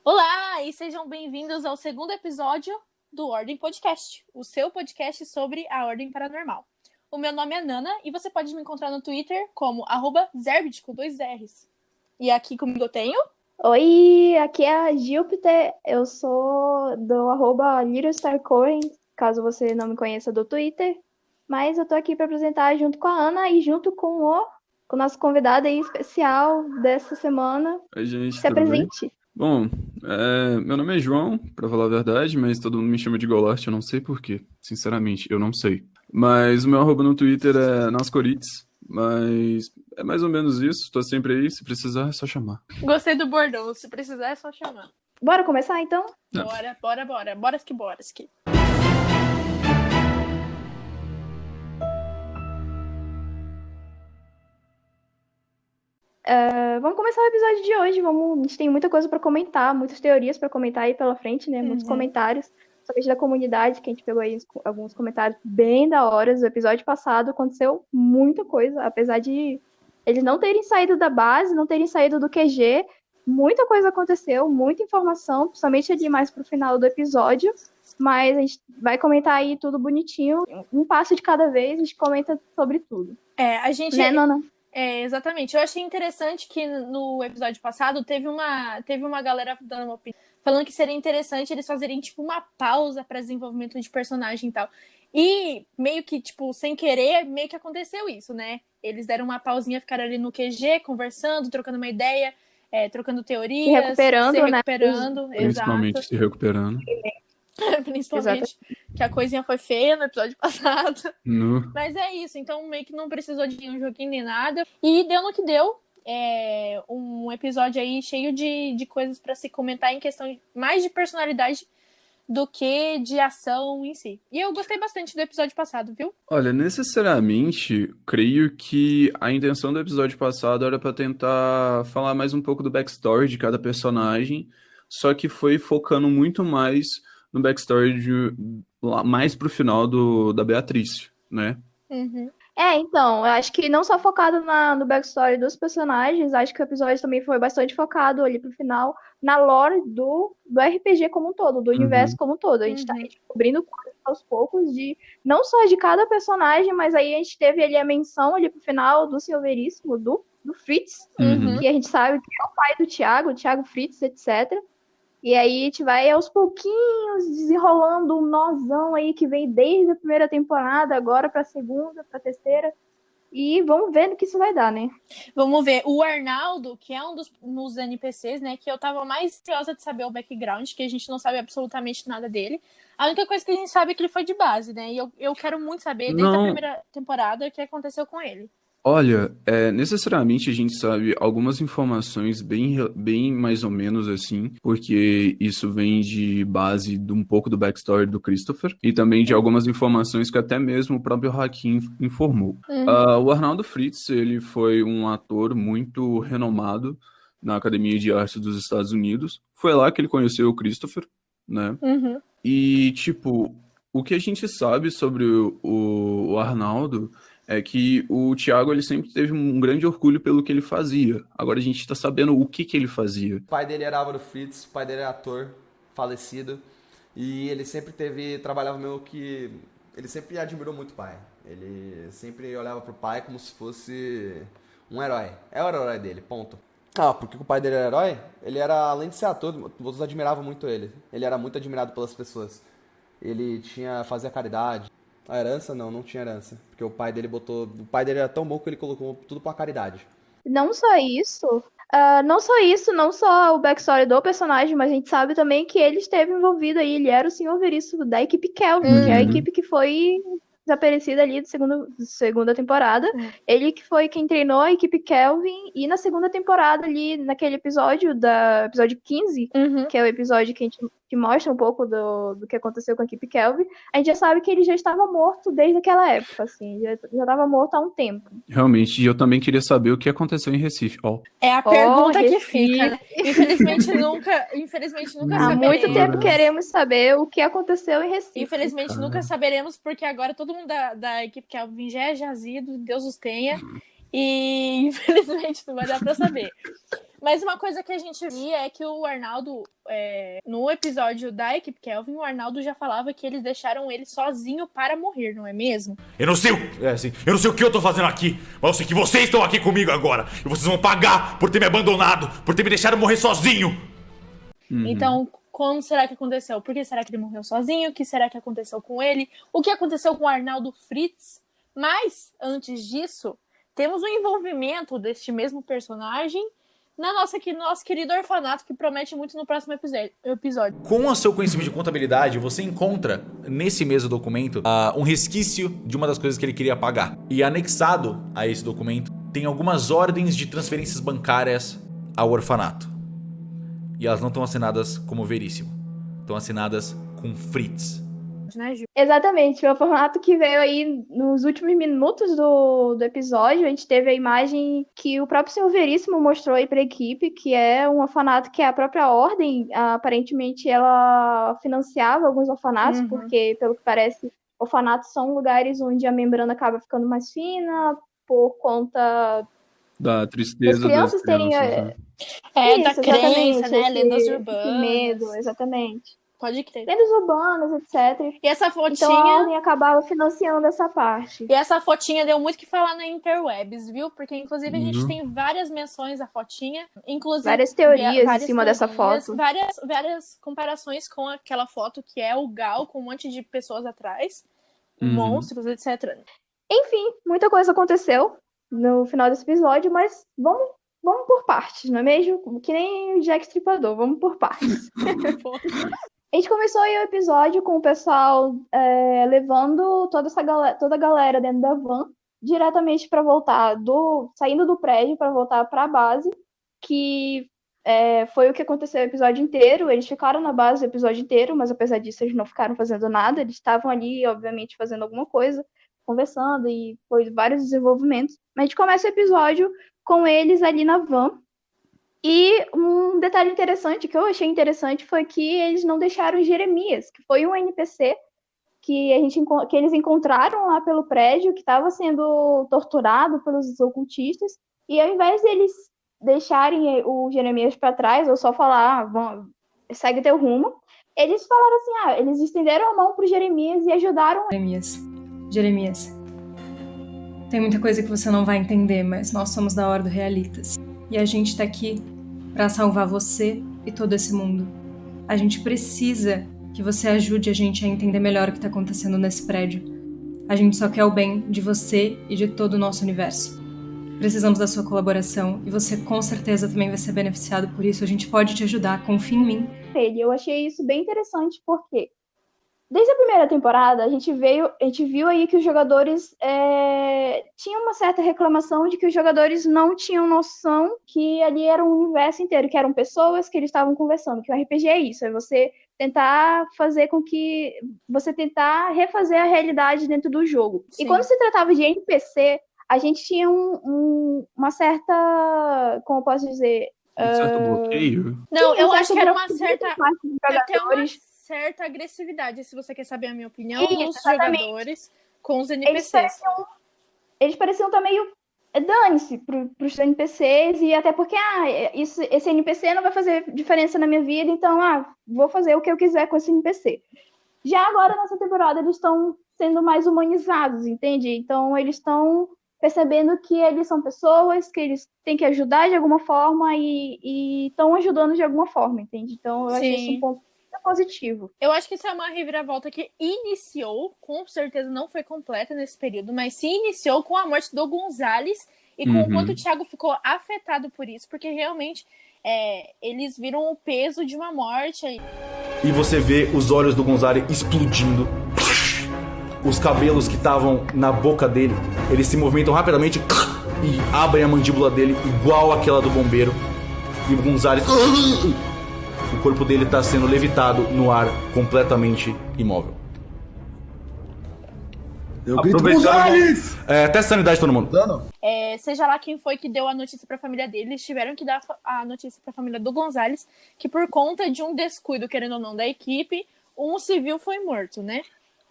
Olá, e sejam bem-vindos ao segundo episódio do Ordem Podcast, o seu podcast sobre a Ordem Paranormal. O meu nome é Nana e você pode me encontrar no Twitter como @Zerbit com 2 R's. E aqui comigo eu tenho... Oi, aqui é a Júpiter, eu sou do @LittleStarCoin, caso você não me conheça do Twitter, mas eu tô aqui para apresentar junto com a Ana e junto com o nosso convidado aí especial dessa semana. Oi, gente, Se tudo bem? apresente. Bom, meu nome é João, pra falar a verdade, mas todo mundo me chama de Golart, eu não sei por quê. Sinceramente, eu não sei. Mas o meu arroba no Twitter é Nascorites, mas é mais ou menos isso, tô sempre aí, se precisar é só chamar. Gostei do bordão, se precisar é só chamar. Bora começar então? Bora. Bora que. Vamos começar o episódio de hoje. A gente tem muita coisa para comentar, muitas teorias para comentar aí pela frente, né? Muitos comentários, somente da comunidade, que a gente pegou aí alguns comentários bem da hora. No episódio passado aconteceu muita coisa, apesar de eles não terem saído da base, não terem saído do QG, muita coisa aconteceu, muita informação, principalmente ali mais pro final do episódio. Mas a gente vai comentar aí tudo bonitinho, um passo de cada vez, a gente comenta sobre tudo. A gente... Né, Nana? Exatamente. Eu achei interessante que no episódio passado teve uma galera dando uma opinião, falando que seria interessante eles fazerem, tipo, uma pausa para desenvolvimento de personagem e tal. E meio que, tipo, sem querer, meio que aconteceu isso, né? Eles deram uma pausinha, ficaram ali no QG, conversando, trocando uma ideia, trocando teorias, se recuperando, né? Principalmente Exato. se recuperando. Principalmente que a coisinha foi feia no episódio passado. No... Mas é isso, então meio que não precisou de um joguinho nem nada. E deu no que deu. Um episódio aí cheio de coisas pra se comentar em questão mais de personalidade do que de ação em si. E eu gostei bastante do episódio passado, viu? Olha, necessariamente, creio que a intenção do episódio passado era pra tentar falar mais um pouco do backstory de cada personagem, só que foi focando muito mais no backstory mais pro final da Beatriz, né? Uhum. Então, eu acho que não só focado no backstory dos personagens, acho que o episódio também foi bastante focado ali pro final na lore do RPG como um todo, do universo como um todo. A gente tá descobrindo coisas aos poucos não só de cada personagem, mas aí a gente teve ali a menção ali pro final do Senhor Veríssimo, do Fritz, que a gente sabe que é o pai do Thiago Fritz, etc. E aí a gente vai aos pouquinhos desenrolando um nozão aí que vem desde a primeira temporada, agora pra segunda, pra terceira. E vamos ver no que isso vai dar, né? Vamos ver. O Arnaldo, que é um dos NPCs, né? Que eu tava mais curiosa de saber o background, que a gente não sabe absolutamente nada dele. A única coisa que a gente sabe é que ele foi de base, né? E eu quero muito saber, desde a primeira temporada, o que aconteceu com ele. Olha, necessariamente a gente sabe algumas informações bem mais ou menos assim, porque isso vem de base de um pouco do backstory do Christopher e também de algumas informações que até mesmo o próprio Hakim informou. O Arnaldo Fritz, ele foi um ator muito renomado na Academia de Artes dos Estados Unidos. Foi lá que ele conheceu o Christopher, né? E, tipo, o que a gente sabe sobre o Arnaldo é que o Thiago ele sempre teve um grande orgulho pelo que ele fazia. Agora a gente tá sabendo o que ele fazia. O pai dele era Álvaro Fritz, o pai dele era ator, falecido. E ele sempre trabalhava meio que... Ele sempre admirou muito o pai. Ele sempre olhava pro pai como se fosse um herói. É o herói dele, ponto. Porque o pai dele era herói? Ele era, além de ser ator, todos admiravam muito ele. Ele era muito admirado pelas pessoas. Ele fazia caridade. A herança não tinha herança. Porque o pai dele era tão bom que ele colocou tudo pra caridade. Não só isso, não só o backstory do personagem, mas a gente sabe também que ele esteve envolvido aí, ele era o Senhor Veríssimo da equipe Kelvin, que é a equipe que foi desaparecida ali da segunda temporada. Ele que foi quem treinou a equipe Kelvin, e na segunda temporada ali, naquele episódio, episódio 15, que é o episódio que mostra um pouco do que aconteceu com a equipe Kelvin, a gente já sabe que ele já estava morto desde aquela época, assim, já estava morto há um tempo. Realmente, e eu também queria saber o que aconteceu em Recife. É a pergunta que fica, né? Infelizmente nunca Há muito tempo queremos saber o que aconteceu em Recife. Infelizmente nunca saberemos, porque agora todo mundo da equipe Kelvin já é jazido, Deus os tenha, e infelizmente não vai dar pra saber. Mas uma coisa que a gente via é que o Arnaldo, no episódio da equipe Kelvin, o Arnaldo já falava que eles deixaram ele sozinho para morrer, não é mesmo? Eu não sei eu não sei o que eu tô fazendo aqui, mas eu sei que vocês estão aqui comigo agora. E vocês vão pagar por ter me abandonado, por ter me deixado morrer sozinho. Então, como será que aconteceu? Por que será que ele morreu sozinho? O que será que aconteceu com ele? O que aconteceu com o Arnaldo Fritz? Mas, antes disso, temos o envolvimento deste mesmo personagem no nosso querido orfanato, que promete muito no próximo episódio. Com o seu conhecimento de contabilidade, você encontra nesse mesmo documento um resquício de uma das coisas que ele queria pagar. E anexado a esse documento tem algumas ordens de transferências bancárias ao orfanato. E elas não estão assinadas como Veríssimo. Estão assinadas com Fritz. Né, Ju? Exatamente, o orfanato que veio aí nos últimos minutos do episódio, a gente teve a imagem que o próprio Senhor Veríssimo mostrou aí pra equipe, que é um orfanato que a própria ordem, aparentemente, ela financiava alguns orfanatos, porque, pelo que parece, orfanatos são lugares onde a membrana acaba ficando mais fina, por conta Da tristeza das crianças terem... né? Da Isso, crença, né? esse Lendas urbanas. medo, exatamente. Pode crer. Lendas urbanas, etc. E essa fotinha... Então a ordem acabava financiando essa parte. E essa fotinha deu muito o que falar na Interwebs, viu? Porque, inclusive, a gente tem várias menções à fotinha. Inclusive, várias teorias em cima dessa foto. Várias comparações com aquela foto que é o Gal com um monte de pessoas atrás. Monstros, etc. Enfim, muita coisa aconteceu no final desse episódio, mas vamos por partes, não é mesmo? Que nem o Jack Stripador, vamos por partes. A gente começou aí o episódio com o pessoal levando toda a galera dentro da van diretamente para voltar, saindo do prédio para voltar para a base, que foi o que aconteceu o episódio inteiro. Eles ficaram na base o episódio inteiro, mas apesar disso eles não ficaram fazendo nada, eles estavam ali, obviamente, fazendo alguma coisa, conversando, e foi vários desenvolvimentos. Mas a gente começa o episódio com eles ali na van. E um detalhe interessante, que eu achei interessante, foi que eles não deixaram Jeremias, que foi um NPC que eles encontraram lá pelo prédio, que estava sendo torturado pelos ocultistas, e ao invés deles deixarem o Jeremias para trás, ou só falar, segue teu rumo, eles falaram assim, eles estenderam a mão pro Jeremias e ajudaram... Jeremias, tem muita coisa que você não vai entender, mas nós somos da Ordo Realitas. E a gente tá aqui para salvar você e todo esse mundo. A gente precisa que você ajude a gente a entender melhor o que tá acontecendo nesse prédio. A gente só quer o bem de você e de todo o nosso universo. Precisamos da sua colaboração e você com certeza também vai ser beneficiado por isso. A gente pode te ajudar, confia em mim. Eu achei isso bem interessante porque desde a primeira temporada, a gente viu aí que os jogadores tinham uma certa reclamação de que os jogadores não tinham noção que ali era um universo inteiro, que eram pessoas que eles estavam conversando, que o RPG é isso, é você tentar fazer com que... você tentar refazer a realidade dentro do jogo. Sim. E quando se tratava de NPC, a gente tinha uma certa... como eu posso dizer... Um certo bloqueio? Não, eu acho que era uma certa... até uma certa agressividade, se você quer saber a minha opinião, dos jogadores com os NPCs. Eles pareciam estar meio dane-se pros NPCs, e até porque esse NPC não vai fazer diferença na minha vida, então vou fazer o que eu quiser com esse NPC. Já agora, nessa temporada, eles estão sendo mais humanizados, entende? Então, eles estão percebendo que eles são pessoas, que eles têm que ajudar de alguma forma e estão ajudando de alguma forma, entende? Então, eu achei isso um ponto positivo. Eu acho que isso é uma reviravolta que iniciou, com certeza não foi completa nesse período, mas se iniciou com a morte do Gonzales e com o quanto o Thiago ficou afetado por isso, porque realmente eles viram o peso de uma morte aí. E você vê os olhos do Gonzales explodindo. Os cabelos que estavam na boca dele, eles se movimentam rapidamente e abrem a mandíbula dele igual aquela do bombeiro. E o Gonzales... o corpo dele está sendo levitado no ar, completamente imóvel. Eu grito Gonzales! Testa sanidade todo mundo. Seja lá quem foi que deu a notícia pra família dele, eles tiveram que dar a notícia pra família do Gonzales, que por conta de um descuido, querendo ou não, da equipe, um civil foi morto, né?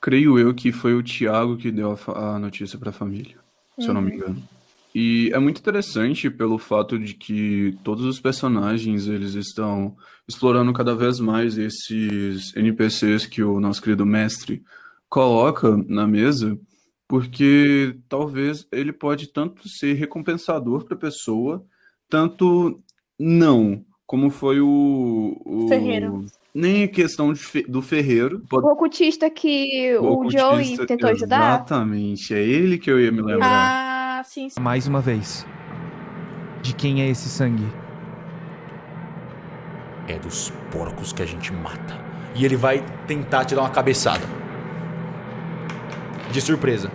Creio eu que foi o Thiago que deu a notícia pra família, se eu não me engano. E é muito interessante pelo fato de que todos os personagens eles estão explorando cada vez mais esses NPCs que o nosso querido mestre coloca na mesa, porque talvez ele pode tanto ser recompensador para a pessoa, tanto não, como foi Ferreiro. nem a questão do Ferreiro. O ocultista que o Joey tentou ajudar? Exatamente, é ele que eu ia me lembrar. Ah, sim. Mais uma vez. De quem é esse sangue? É dos porcos que a gente mata. E ele vai tentar te dar uma cabeçada. De surpresa.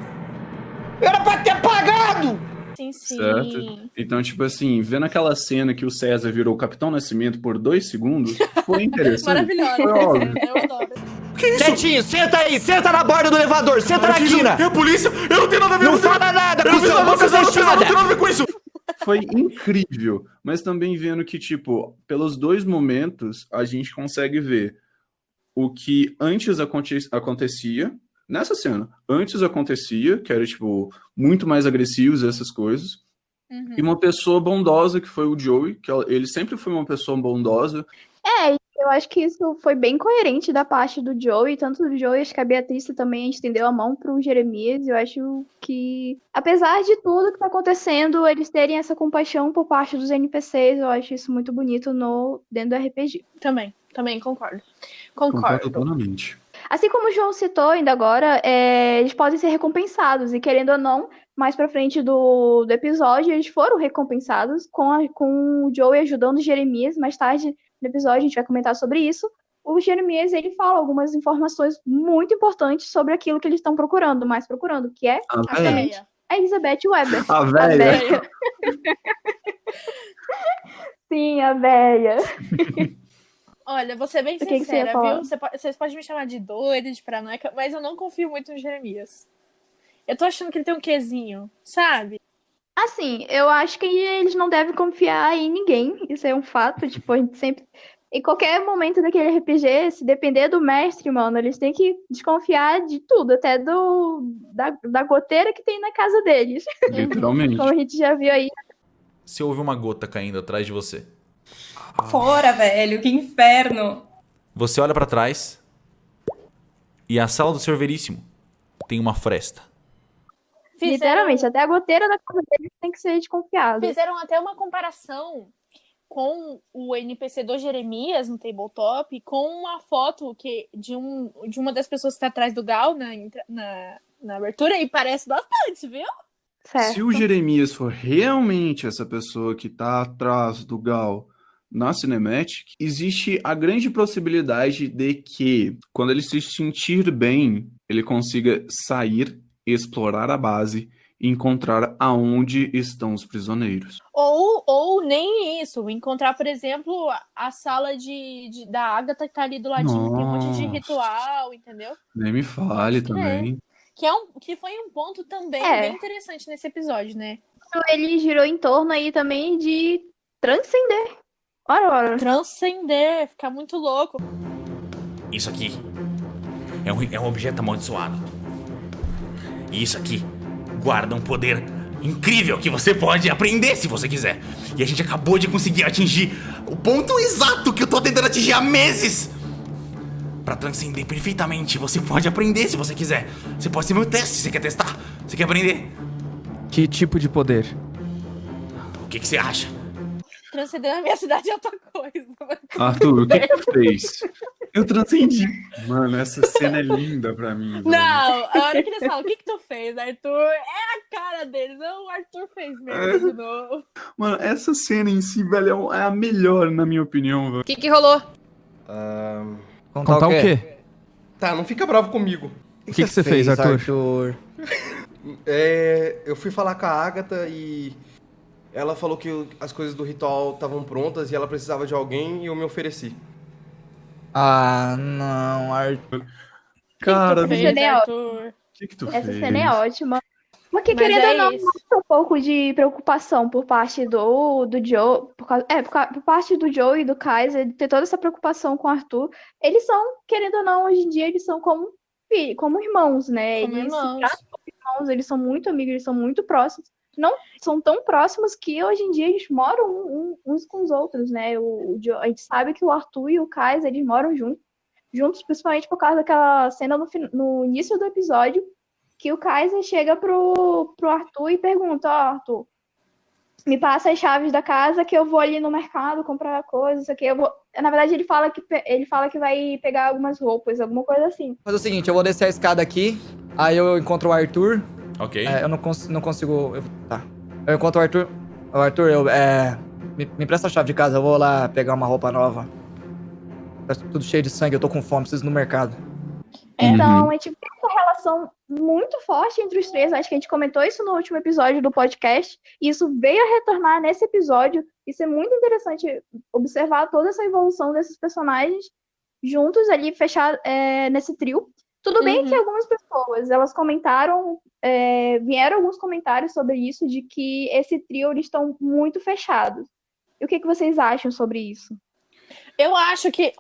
Era pra ter pagado! Sim, sim. Certo? Então, tipo assim, vendo aquela cena que o César virou o Capitão Nascimento por 2 segundos, foi interessante. Maravilhosa. Foi óbvio. Eu adoro. Que isso? Quietinho, senta aí, senta na borda do elevador, senta na quina! É a polícia? Eu não tenho nada a ver Não com isso! fala nada, Eu não fiz cuzão, nada, boca eu não fiz nada, eu não fechada! tenho nada a ver com isso! Foi incrível, mas também vendo que, tipo, pelos 2 momentos, a gente consegue ver o que antes acontecia, nessa cena, antes acontecia, que era, tipo, muito mais agressivos, essas coisas, e uma pessoa bondosa, que foi o Joey, que ele sempre foi uma pessoa bondosa. Eu acho que isso foi bem coerente da parte do Joey, tanto do Joey, acho que a Beatriz também estendeu a mão pro Jeremias. Eu acho que, apesar de tudo que tá acontecendo, eles terem essa compaixão por parte dos NPCs, eu acho isso muito bonito dentro do RPG. Também concordo. Concordo plenamente. Assim como o João citou ainda agora, eles podem ser recompensados, e querendo ou não, mais pra frente do episódio, eles foram recompensados com o Joey ajudando o Jeremias. Mais tarde no episódio a gente vai comentar sobre isso. O Jeremias, ele fala algumas informações muito importantes sobre aquilo que eles estão procurando, que é A véia. a Elizabeth Weber. A véia. Sim, a véia. Olha, vou ser bem O que que você ia sincera, falar? viu? Vocês podem me chamar de doida, de paranoica, mas eu não confio muito no Jeremias. Eu tô achando que ele tem um quezinho, sabe? Assim, eu acho que eles não devem confiar em ninguém. Isso é um fato. Tipo, a gente sempre. Em qualquer momento daquele RPG, se depender do mestre, mano, eles têm que desconfiar de tudo, até da goteira que tem na casa deles. Literalmente. Como a gente já viu aí. Você ouve uma gota caindo atrás de você. Fora, velho, que inferno. Você olha pra trás e a sala do Senhor Veríssimo tem uma fresta. Literalmente, até a goteira da casa deles tem que ser desconfiada. Fizeram até uma comparação com o NPC do Jeremias no tabletop, com uma foto de uma das pessoas que tá atrás do Gal na abertura, e parece bastante, viu? Certo. Se o Jeremias for realmente essa pessoa que tá atrás do Gal na Cinematic, existe a grande possibilidade de que, quando ele se sentir bem, ele consiga sair, explorar a base e encontrar aonde estão os prisioneiros. Ou nem isso, encontrar, por exemplo, a sala da Agatha que tá ali do ladinho, tem um monte de ritual, entendeu? Nem me fale também. Que foi um ponto também bem interessante nesse episódio, né? Ele girou em torno aí também de transcender. Ora. Transcender, ficar muito louco. Isso aqui é um objeto amaldiçoado. E isso aqui guarda um poder incrível que você pode aprender se você quiser. E a gente acabou de conseguir atingir o ponto exato que eu tô tentando atingir há meses. Pra transcender perfeitamente, você pode aprender se você quiser. Você pode ser meu teste, você quer testar? Você quer aprender? Que tipo de poder? O que você acha? Transcender na minha cidade é outra coisa. Arthur, o que tu fez? Eu transcendi. Mano, essa cena é linda pra mim. Velho. Não, a hora que eles falam, o que tu fez, Arthur? É a cara deles. Não, o Arthur fez mesmo de novo. Mano, essa cena em si, velho, é a melhor, na minha opinião, velho. O que rolou? Contar o quê? Tá, não fica bravo comigo. O que você fez, Arthur? Eu fui falar com a Agatha e ela falou que as coisas do ritual estavam prontas e ela precisava de alguém e eu me ofereci. Ah, não, Arthur. Cara, o que tu fez? Essa cena é ótima. Porque, Mas querendo ou não, isso. mostra um pouco de preocupação por parte do Joe. Por parte do Joe e do Kaiser, de ter toda essa preocupação com o Arthur. Eles são, querendo ou não, hoje em dia, eles são como irmãos, né? Como eles irmãos. se tratam como irmãos, eles são muito amigos, eles são muito próximos. não são tão próximos que hoje em dia eles moram uns com os outros, né? A gente sabe que o Arthur e o Kaiser, eles moram juntos, principalmente por causa daquela cena no início do episódio, que o Kaiser chega pro Arthur e pergunta, Arthur, me passa as chaves da casa que eu vou ali no mercado comprar coisas, isso aqui. Na verdade, ele fala que vai pegar algumas roupas, alguma coisa assim. Mas é o seguinte, eu vou descer a escada aqui, aí eu encontro o Arthur. Ok. Eu não consigo... Tá. Eu encontro o Arthur. Arthur, me presta a chave de casa, eu vou lá pegar uma roupa nova. Tá tudo cheio de sangue, eu tô com fome, preciso ir no mercado. Então, a gente tem uma relação muito forte entre os três. Acho que a gente comentou isso no último episódio do podcast. E isso veio a retornar nesse episódio. Isso é muito interessante observar toda essa evolução desses personagens juntos ali, fechados nesse trio. Tudo bem que algumas pessoas, elas comentaram, vieram alguns comentários sobre isso, de que esse trio, eles estão muito fechados. E o que vocês acham sobre isso? Eu acho que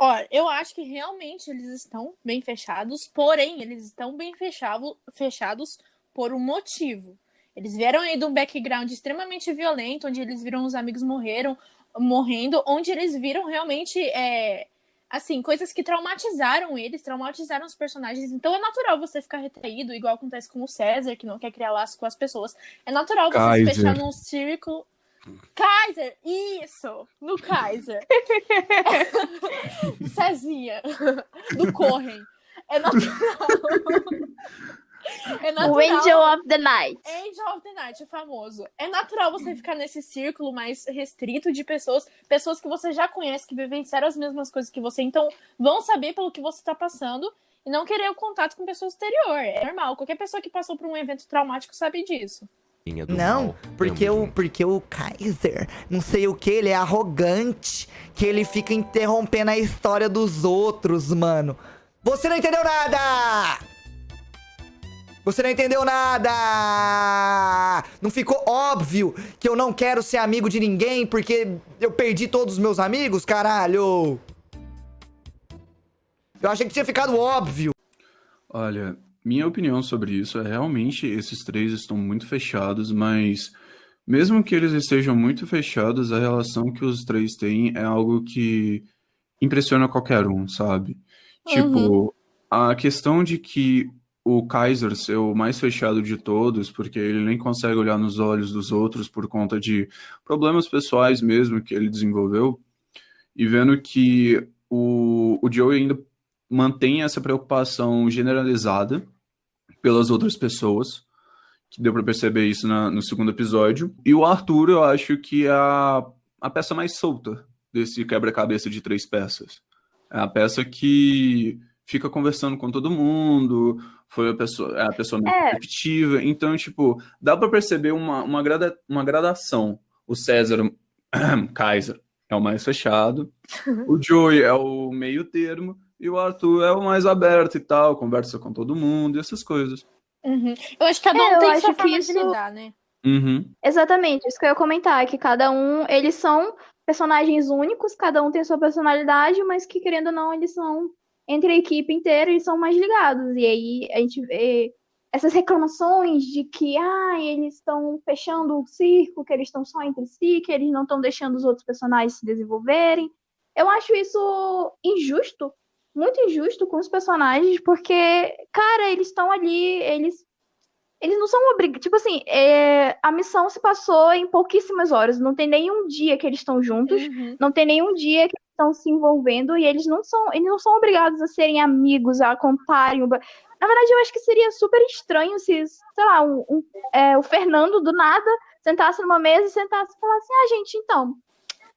realmente eles estão bem fechados, porém, eles estão bem fechados por um motivo. Eles vieram aí de um background extremamente violento, onde eles viram os amigos morrendo, onde eles viram realmente, assim, coisas que traumatizaram os personagens. Então é natural você ficar retraído, igual acontece com o César, que não quer criar laço com as pessoas. É natural você se fechar num círculo... Kaiser, isso! No Kaiser. Cezinha. Do Corren. É natural. O Angel of the Night. Angel of the Night, é famoso. É natural você ficar nesse círculo mais restrito de pessoas que você já conhece, que vivenciaram as mesmas coisas que você, então vão saber pelo que você tá passando e não querer o contato com pessoa exterior. É normal, qualquer pessoa que passou por um evento traumático sabe disso. Não, porque o Kaiser, não sei o que, ele é arrogante, que ele fica interrompendo a história dos outros, mano. Você não entendeu nada! Você não entendeu nada! Não ficou óbvio que eu não quero ser amigo de ninguém porque eu perdi todos os meus amigos, caralho! Eu achei que tinha ficado óbvio. Olha, minha opinião sobre isso é realmente esses três estão muito fechados, mas mesmo que eles estejam muito fechados, a relação que os três têm é algo que impressiona qualquer um, sabe? Tipo, a questão de que o Kaiser ser o mais fechado de todos, porque ele nem consegue olhar nos olhos dos outros por conta de problemas pessoais mesmo que ele desenvolveu, e vendo que o Joey ainda mantém essa preocupação generalizada pelas outras pessoas, que deu pra perceber isso no segundo episódio. E o Arthur, eu acho que é a peça mais solta desse quebra-cabeça de 3 peças. É a peça que fica conversando com todo mundo, é a pessoa mais receptiva. Então, tipo, dá pra perceber uma gradação. O César, Kaiser, é o mais fechado. O Joey é o meio termo. E o Arthur é o mais aberto e tal, conversa com todo mundo e essas coisas. Eu acho que cada um tem sua forma de lidar, né? Exatamente, isso que eu ia comentar, que cada um, eles são personagens únicos, cada um tem sua personalidade, mas que, querendo ou não, eles são, entre a equipe inteira, eles são mais ligados. E aí a gente vê essas reclamações de que eles estão fechando o circo, que eles estão só entre si, que eles não estão deixando os outros personagens se desenvolverem. Eu acho isso injusto, muito injusto com os personagens, porque, cara, eles estão ali, eles não são obrigados. Tipo assim, a missão se passou em pouquíssimas horas, não tem nenhum dia que eles estão juntos, não tem nenhum dia que eles estão se envolvendo, e eles não são obrigados a serem amigos, a contarem. Na verdade, eu acho que seria super estranho se, sei lá, o Fernando, do nada, sentasse numa mesa e sentasse e falasse, gente, então,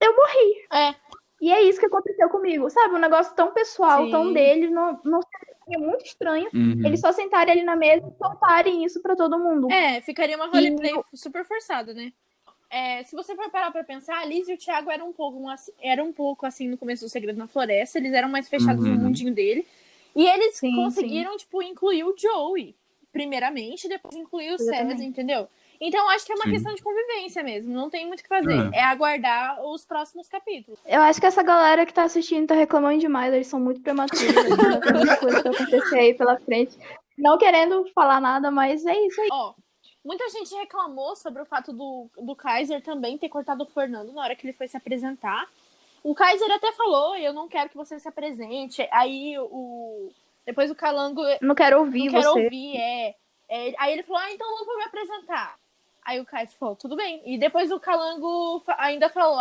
eu morri. E é isso que aconteceu comigo, sabe? Um negócio tão pessoal, tão deles, não seria muito estranho eles só sentarem ali na mesa e contarem isso pra todo mundo. Ficaria uma roleplay super forçada, né? Se você for parar pra pensar, a Liz e o Thiago eram um pouco assim no começo do Segredo na Floresta, eles eram mais fechados no mundinho dele. E eles conseguiram, tipo, incluir o Joey, primeiramente, depois incluir o César, entendeu? Então, acho que é uma questão de convivência mesmo. Não tem muito o que fazer. É aguardar os próximos capítulos. Eu acho que essa galera que tá assistindo tá reclamando demais. Eles são muito prematuros. Ainda tem muita coisa que acontecer aí pela frente. Não querendo falar nada, mas é isso aí. Muita gente reclamou sobre o fato do Kaiser também ter cortado o Fernando na hora que ele foi se apresentar. O Kaiser até falou, eu não quero que você se apresente. Aí depois o Calango... Não quero ouvir não quero você. ouvir, Aí ele falou, então não vou me apresentar. Aí o Kaiser falou, tudo bem. E depois o Calango ainda falou,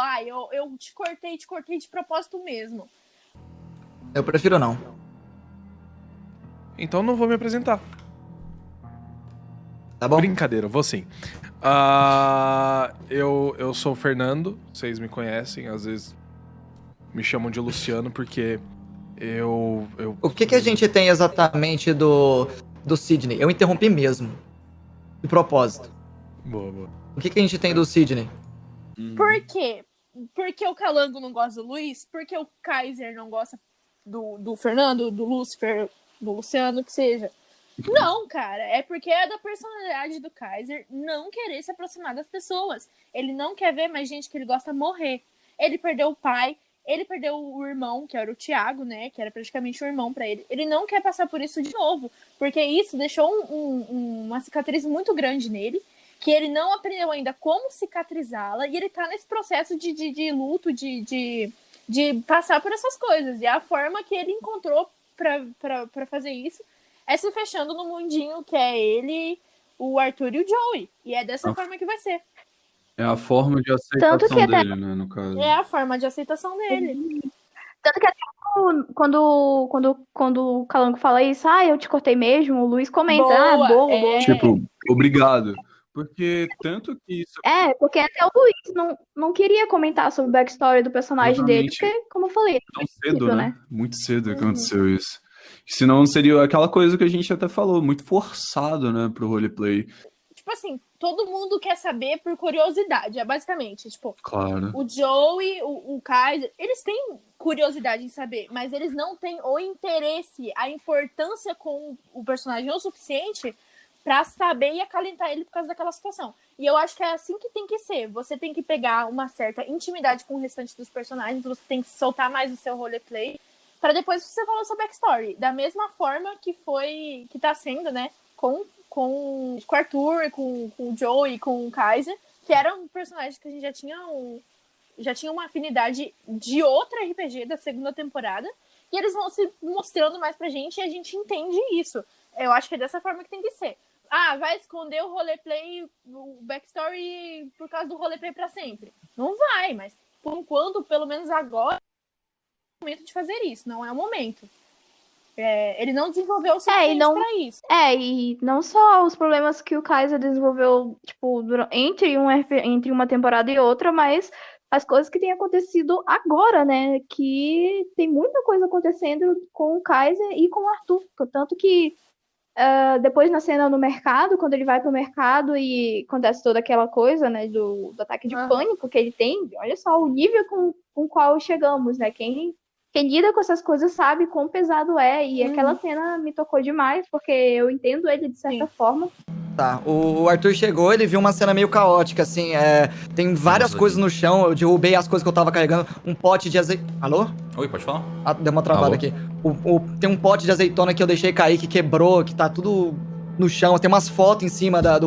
eu te cortei de propósito mesmo. Eu prefiro não. Então não vou me apresentar. Tá bom? Brincadeira, vou sim. Eu sou o Fernando, vocês me conhecem, às vezes me chamam de Luciano porque eu... O que a gente tem exatamente do Sidney? Eu interrompi mesmo. De propósito. Boa. O que a gente tem do Sidney? Por quê? Porque o Calango não gosta do Luiz? Porque o Kaiser não gosta do Fernando, do Lúcifer, do Luciano, que seja? Não, cara. É porque é da personalidade do Kaiser não querer se aproximar das pessoas. Ele não quer ver mais gente que ele gosta morrer. Ele perdeu o pai, ele perdeu o irmão, que era o Thiago, né? Que era praticamente um irmão pra ele. Ele não quer passar por isso de novo, porque isso deixou uma cicatriz muito grande nele, que ele não aprendeu ainda como cicatrizá-la, e ele tá nesse processo de luto, de passar por essas coisas. E a forma que ele encontrou pra fazer isso é se fechando no mundinho que é ele, o Arthur e o Joey. E é dessa forma que vai ser. É a forma de aceitação dele, né, no caso. É a forma de aceitação dele. Tanto que até quando o Calango fala isso, eu te cortei mesmo, o Luiz comenta, boa. Tipo, obrigado. Porque tanto que isso... Porque até o Luiz não queria comentar sobre o backstory do personagem dele, porque, como eu falei... Tão cedo, né? Muito cedo que aconteceu isso. Senão seria aquela coisa que a gente até falou, muito forçado, né, pro roleplay. Tipo assim, todo mundo quer saber por curiosidade, basicamente. Tipo, claro. O Joey, o Kaiser, eles têm curiosidade em saber, mas eles não têm o interesse, a importância com o personagem o suficiente pra saber e acalentar ele por causa daquela situação. E eu acho que é assim que tem que ser. Você tem que pegar uma certa intimidade com o restante dos personagens, você tem que soltar mais o seu roleplay, pra depois você falar seu backstory. Da mesma forma que tá sendo, né, com o Arthur, com o Joey, com o Kaiser, que eram personagens que a gente já tinha uma afinidade de outra RPG da segunda temporada, e eles vão se mostrando mais pra gente e a gente entende isso. Eu acho que é dessa forma que tem que ser. Vai esconder o roleplay, o backstory por causa do roleplay pra sempre. Não vai, mas por enquanto, pelo menos agora, é o momento de fazer isso, não é o momento. Ele não desenvolveu o suficiente pra isso. E não só os problemas que o Kaiser desenvolveu, tipo, entre uma temporada e outra, mas as coisas que têm acontecido agora, né? Que tem muita coisa acontecendo com o Kaiser e com o Arthur. Tanto que depois na cena no mercado, quando ele vai pro mercado e acontece toda aquela coisa, né, do ataque de pânico que ele tem, olha só o nível com o qual chegamos, né? Quem lida com essas coisas sabe quão pesado é, e aquela cena me tocou demais, porque eu entendo ele de certa forma. Tá, o Arthur chegou, ele viu uma cena meio caótica, assim, tem várias coisas no chão, eu derrubei as coisas que eu tava carregando, um pote de azeite... Alô? Oi, pode falar? Deu uma travada aqui. Tem um pote de azeitona que eu deixei cair, que quebrou, que tá tudo no chão, tem umas fotos em cima da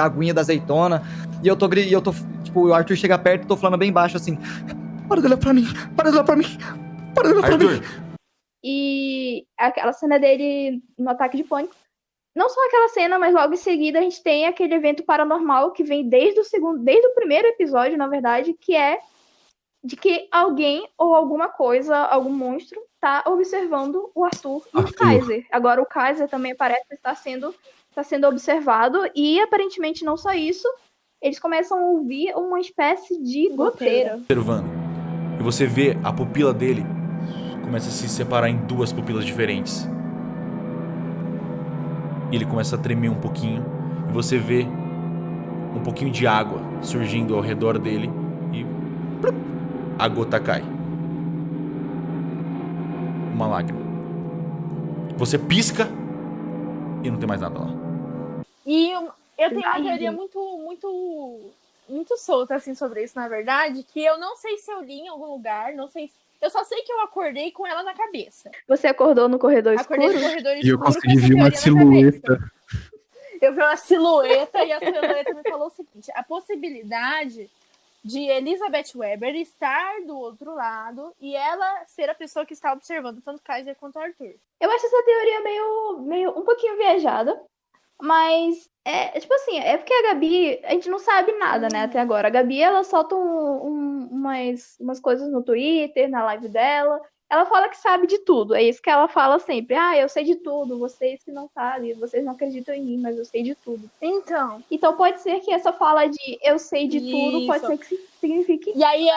aguinha da azeitona, e eu tô, tipo, o Arthur chega perto e tô falando bem baixo, assim, para de olhar pra mim, para de olhar pra mim, para de olhar pra mim. E aquela cena dele no ataque de pânico, não só aquela cena, mas logo em seguida a gente tem aquele evento paranormal que vem desde o primeiro episódio, na verdade, que é de que alguém ou alguma coisa, algum monstro, tá observando o Arthur e o Kaiser. Agora o Kaiser também parece estar sendo observado, e aparentemente não só isso, eles começam a ouvir uma espécie de goteira. Observando. E você vê a pupila dele começa a se separar em duas pupilas diferentes. E ele começa a tremer um pouquinho. E você vê um pouquinho de água surgindo ao redor dele. E a gota cai. Uma lágrima. Você pisca e não tem mais nada lá. E eu tenho uma teoria muito solta assim, sobre isso, na verdade, que eu não sei se eu li em algum lugar, não sei. Eu só sei que eu acordei com ela na cabeça. Você acordou no corredor escuro? Acordei no corredor escuro. E eu consegui ver uma silhueta. Eu vi uma silhueta e a silhueta me falou o seguinte: a possibilidade de Elizabeth Weber estar do outro lado e ela ser a pessoa que está observando tanto Kaiser quanto Arthur. Eu acho essa teoria meio um pouquinho viajada, mas tipo assim, é porque a Gabi, a gente não sabe nada, né, até agora. A Gabi, ela solta umas coisas no Twitter, na live dela. Ela fala que sabe de tudo, é isso que ela fala sempre. Eu sei de tudo, vocês que não sabem, vocês não acreditam em mim, mas eu sei de tudo. Então pode ser que essa fala de eu sei de tudo, pode ser que signifique... E aí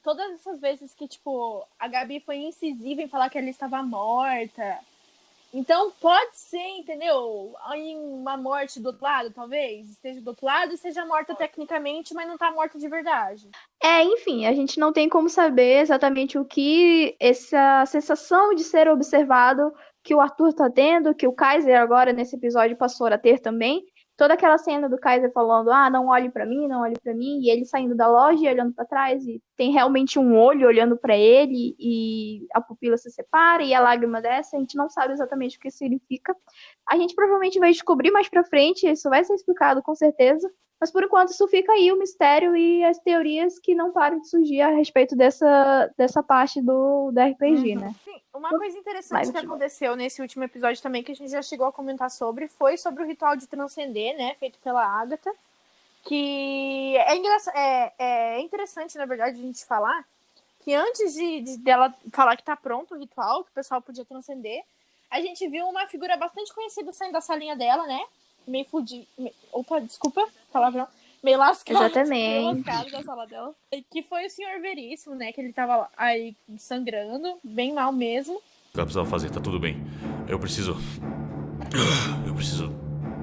todas essas vezes que, tipo, a Gabi foi incisiva em falar que ela estava morta. Então pode ser, entendeu? Em uma morte do outro lado, talvez. Esteja do outro lado e seja morta tecnicamente, mas não tá morta de verdade. Enfim, a gente não tem como saber exatamente o que essa sensação de ser observado que o Arthur tá tendo, que o Kaiser agora nesse episódio passou a ter também. Toda aquela cena do Kaiser falando, não olhe pra mim, não olhe pra mim, e ele saindo da loja e olhando pra trás, e tem realmente um olho olhando pra ele, e a pupila se separa, e a lágrima desce, a gente não sabe exatamente o que isso significa. A gente provavelmente vai descobrir mais pra frente, isso vai ser explicado com certeza, mas por enquanto isso fica aí, o mistério e as teorias que não param de surgir a respeito dessa parte do RPG, né? Sim, uma coisa interessante que aconteceu nesse último episódio também, que a gente já chegou a comentar sobre, foi sobre o ritual de transcender, né, feito pela Agatha, que é interessante, na verdade, a gente falar, que antes dela falar que tá pronto o ritual, que o pessoal podia transcender, a gente viu uma figura bastante conhecida saindo da salinha dela, né, meio fudida, opa, desculpa, palavrão, meio lascado. Exatamente. Meio lascado da sala dela. Que foi o Senhor Veríssimo, né? Que ele tava aí sangrando, bem mal mesmo. Ela precisava fazer, tá tudo bem. Eu preciso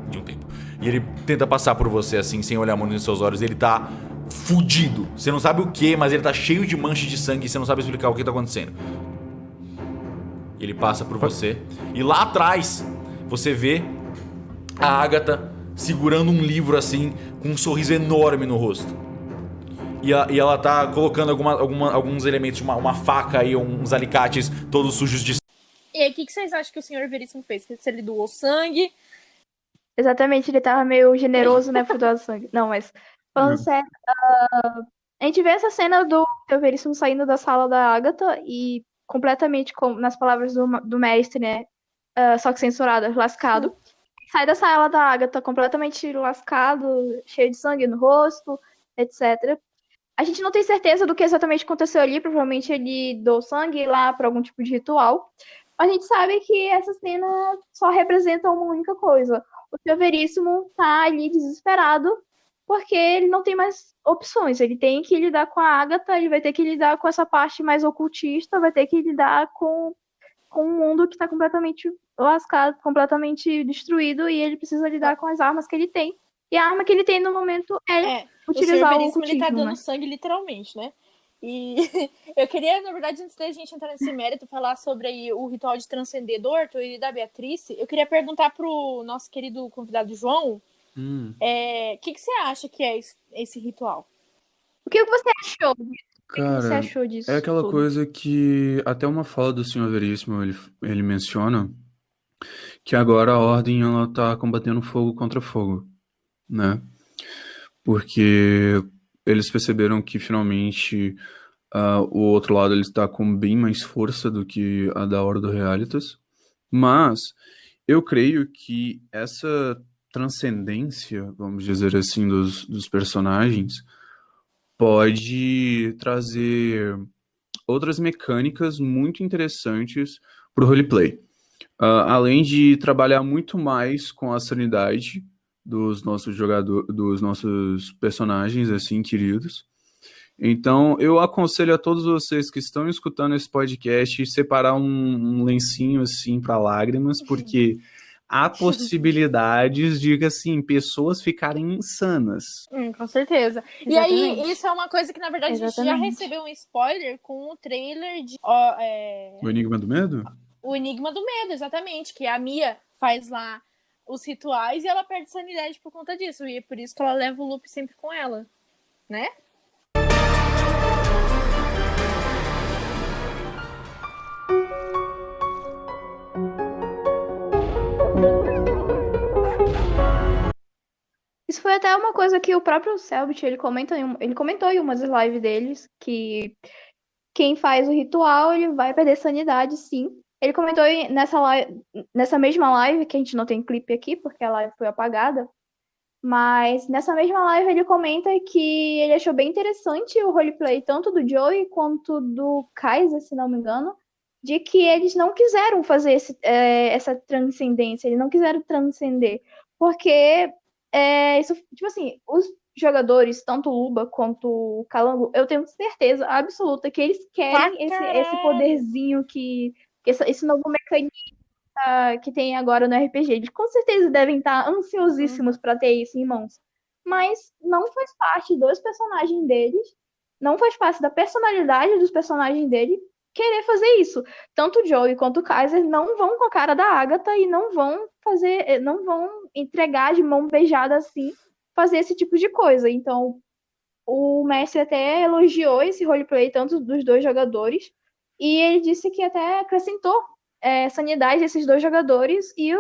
de um tempo. E ele tenta passar por você assim, sem olhar muito nos seus olhos. Ele tá fudido. Você não sabe o que, mas ele tá cheio de manchas de sangue e você não sabe explicar o que tá acontecendo. Ele passa por você. E lá atrás, você vê a Agatha segurando um livro assim, com um sorriso enorme no rosto. E ela tá colocando alguns elementos, uma faca aí, uns alicates todos sujos de sangue. E aí, o que vocês acham que o Senhor Veríssimo fez? Se ele doou sangue? Exatamente, ele tava meio generoso, né, por doar sangue. Não, mas falando sério, a gente vê essa cena do Senhor Veríssimo saindo da sala da Agatha e completamente, nas palavras do mestre, né, só que censurado, lascado. Sai da sala da Agatha completamente lascado, cheio de sangue no rosto, etc. A gente não tem certeza do que exatamente aconteceu ali, provavelmente ele doou sangue lá para algum tipo de ritual. A gente sabe que essa cena só representa uma única coisa. O Senhor Veríssimo tá ali desesperado porque ele não tem mais opções. Ele tem que lidar com a Agatha, ele vai ter que lidar com essa parte mais ocultista, vai ter que lidar com um mundo que tá completamente lascado, completamente destruído, e ele precisa lidar com as armas que ele tem. E a arma que ele tem no momento é utilizar o ocultismo, ele tá dando sangue literalmente, né? E eu queria, na verdade, antes da gente entrar nesse mérito, falar sobre aí o ritual de transcender do Arthur e da Beatrice. Eu queria perguntar pro nosso querido convidado João, o que você acha que é esse ritual? O que você achou? Cara, o que você achou disso? é aquela tudo? coisa que até uma fala do Senhor Veríssimo ele menciona que agora a Ordem ela tá combatendo fogo contra fogo, né? Porque eles perceberam que finalmente o outro lado ele está com bem mais força do que a da Ordo Realitas, mas eu creio que essa transcendência, vamos dizer assim, dos personagens pode trazer outras mecânicas muito interessantes para o roleplay. Além de trabalhar muito mais com a sanidade dos nossos dos nossos personagens assim queridos. Então, eu aconselho a todos vocês que estão escutando esse podcast separar um lencinho assim para lágrimas, porque há possibilidades de, assim, pessoas ficarem insanas. Com certeza. Exatamente. E aí, isso é uma coisa que, na verdade, a gente já recebeu um spoiler com o trailer de... O Enigma do Medo? O Enigma do Medo, exatamente. Que a Mia faz lá os rituais e ela perde sanidade por conta disso. E é por isso que ela leva o Lupe sempre com ela, né? Isso foi até uma coisa que o próprio Selbit, ele comentou em umas lives deles, que quem faz o ritual, ele vai perder sanidade, sim. Ele comentou nessa mesma live, que a gente não tem clipe aqui, porque a live foi apagada, mas nessa mesma live ele comenta que ele achou bem interessante o roleplay, tanto do Joey quanto do Kaiser, se não me engano, de que eles não quiseram fazer essa transcendência, eles não quiseram transcender, porque isso, tipo assim, os jogadores, tanto o Luba quanto o Calango, eu tenho certeza absoluta que eles querem esse poderzinho esse novo mecanismo que tem agora no RPG. Eles com certeza devem estar ansiosíssimos para ter isso em mãos. Mas não faz parte dos personagens deles, não faz parte da personalidade dos personagens dele querer fazer isso. Tanto o Joey quanto o Kaiser não vão com a cara da Agatha e não vão entregar de mão beijada assim, fazer esse tipo de coisa. Então, o mestre até elogiou esse roleplay, tanto dos dois jogadores, e ele disse que até acrescentou sanidade desses dois jogadores, e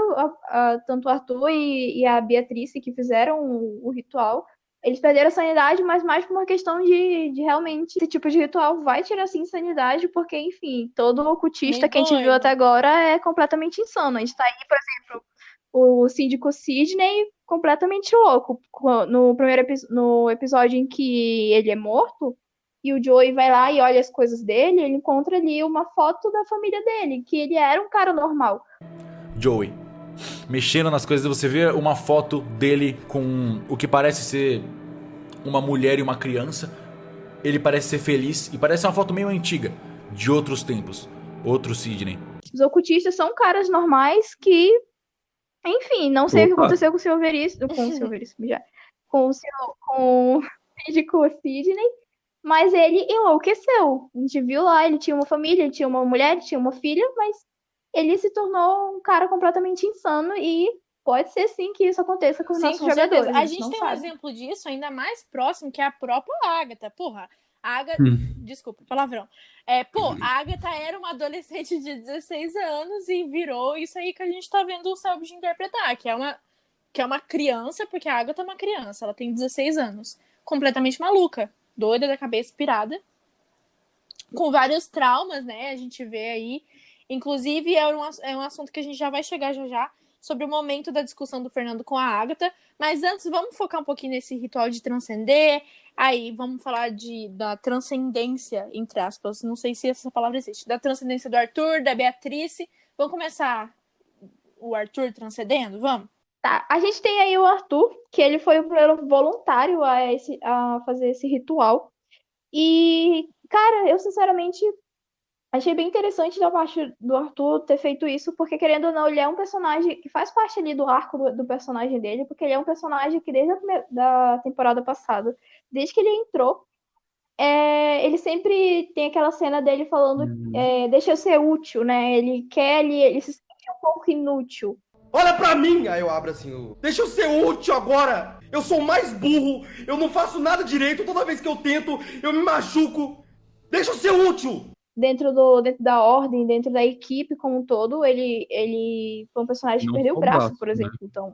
tanto o Arthur e a Beatrice, que fizeram o ritual, eles perderam a sanidade, mas mais por uma questão de realmente esse tipo de ritual vai tirar sim sanidade, porque, enfim, todo ocultista que a gente viu até agora é completamente insano. A gente tá aí, por exemplo, o síndico Sidney completamente louco. No episódio em que ele é morto, e o Joey vai lá e olha as coisas dele, ele encontra ali uma foto da família dele, que ele era um cara normal. Joey, mexendo nas coisas, você vê uma foto dele com o que parece ser uma mulher e uma criança. Ele parece ser feliz e parece uma foto meio antiga, de outros tempos. Outro Sidney. Os ocultistas são caras normais que, enfim, não sei o que aconteceu com o Sr. Veríssimo, com o síndico Sidney, mas ele enlouqueceu. A gente viu lá, ele tinha uma família, ele tinha uma mulher, ele tinha uma filha, mas ele se tornou um cara completamente insano e pode ser sim que isso aconteça com os nossos jogadores. A gente tem um exemplo disso ainda mais próximo, que é a própria Agatha. Porra, a Agatha... Desculpa, palavrão. A Agatha era uma adolescente de 16 anos e virou isso aí que a gente tá vendo o Selbit interpretar, que é uma criança, porque a Agatha é uma criança, ela tem 16 anos. Completamente maluca, doida da cabeça, pirada, com vários traumas, né? A gente vê aí. Inclusive, é um assunto que a gente já vai chegar já, sobre o momento da discussão do Fernando com a Agatha. Mas antes, vamos focar um pouquinho nesse ritual de transcender. Aí, vamos falar da transcendência, entre aspas. Não sei se essa palavra existe. Da transcendência do Arthur, da Beatrice. Vamos começar o Arthur transcendendo? Vamos? Tá, a gente tem aí o Arthur, que ele foi o primeiro voluntário a fazer esse ritual. E, cara, eu sinceramente achei bem interessante da parte do Arthur ter feito isso, porque, querendo ou não, ele é um personagem que faz parte ali do arco do personagem dele, porque ele é um personagem que desde da temporada passada, desde que ele entrou, ele sempre tem aquela cena dele falando, deixa eu ser útil, né? Ele se sente um pouco inútil. Olha pra mim! Aí eu abro assim, deixa eu ser útil agora! Eu sou o mais burro, eu não faço nada direito, toda vez que eu tento, eu me machuco! Deixa eu ser útil! Dentro da ordem, dentro da equipe como um todo, ele foi um personagem que perdeu o braço, por exemplo. Né? Então,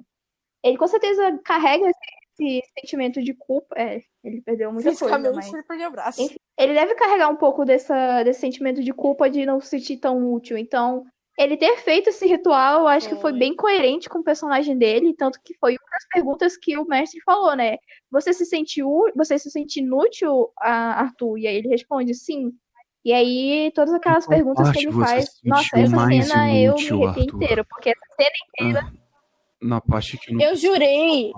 ele com certeza carrega esse sentimento de culpa. Ele perdeu muita coisa, mas... ele perdeu o braço. Enfim, ele deve carregar um pouco desse sentimento de culpa de não se sentir tão útil. Então, ele ter feito esse ritual, eu acho que foi bem coerente com o personagem dele, tanto que foi uma das perguntas que o mestre falou, né? Você se sente inútil, Arthur? E aí ele responde, sim. E aí, todas aquelas perguntas que ele faz, nossa, essa cena eu me arrepio inteiro, porque essa cena inteira... Na parte que eu jurei,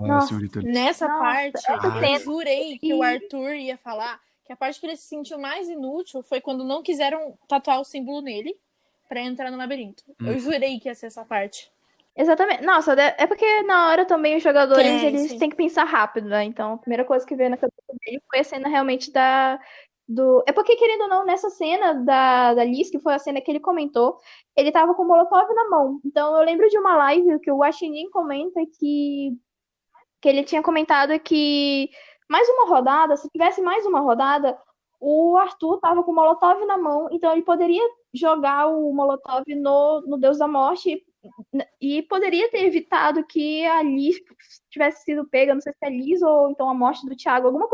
nessa parte, eu jurei que o Arthur ia falar que a parte que ele se sentiu mais inútil foi quando não quiseram tatuar o símbolo nele pra entrar no labirinto. Eu jurei que ia ser essa parte. Exatamente. Nossa, é porque na hora também os jogadores, eles têm que pensar rápido, né? Então, a primeira coisa que veio na cabeça dele foi a cena realmente É porque, querendo ou não, nessa cena da Liz, que foi a cena que ele comentou, ele tava com o Molotov na mão. Então, eu lembro de uma live que o Guaxinim comenta que ele tinha comentado que mais uma rodada, se tivesse mais uma rodada, o Arthur tava com o Molotov na mão, então ele poderia jogar o Molotov no Deus da Morte E poderia ter evitado que a Liz tivesse sido pega, não sei se é a Liz ou então a morte do Thiago, alguma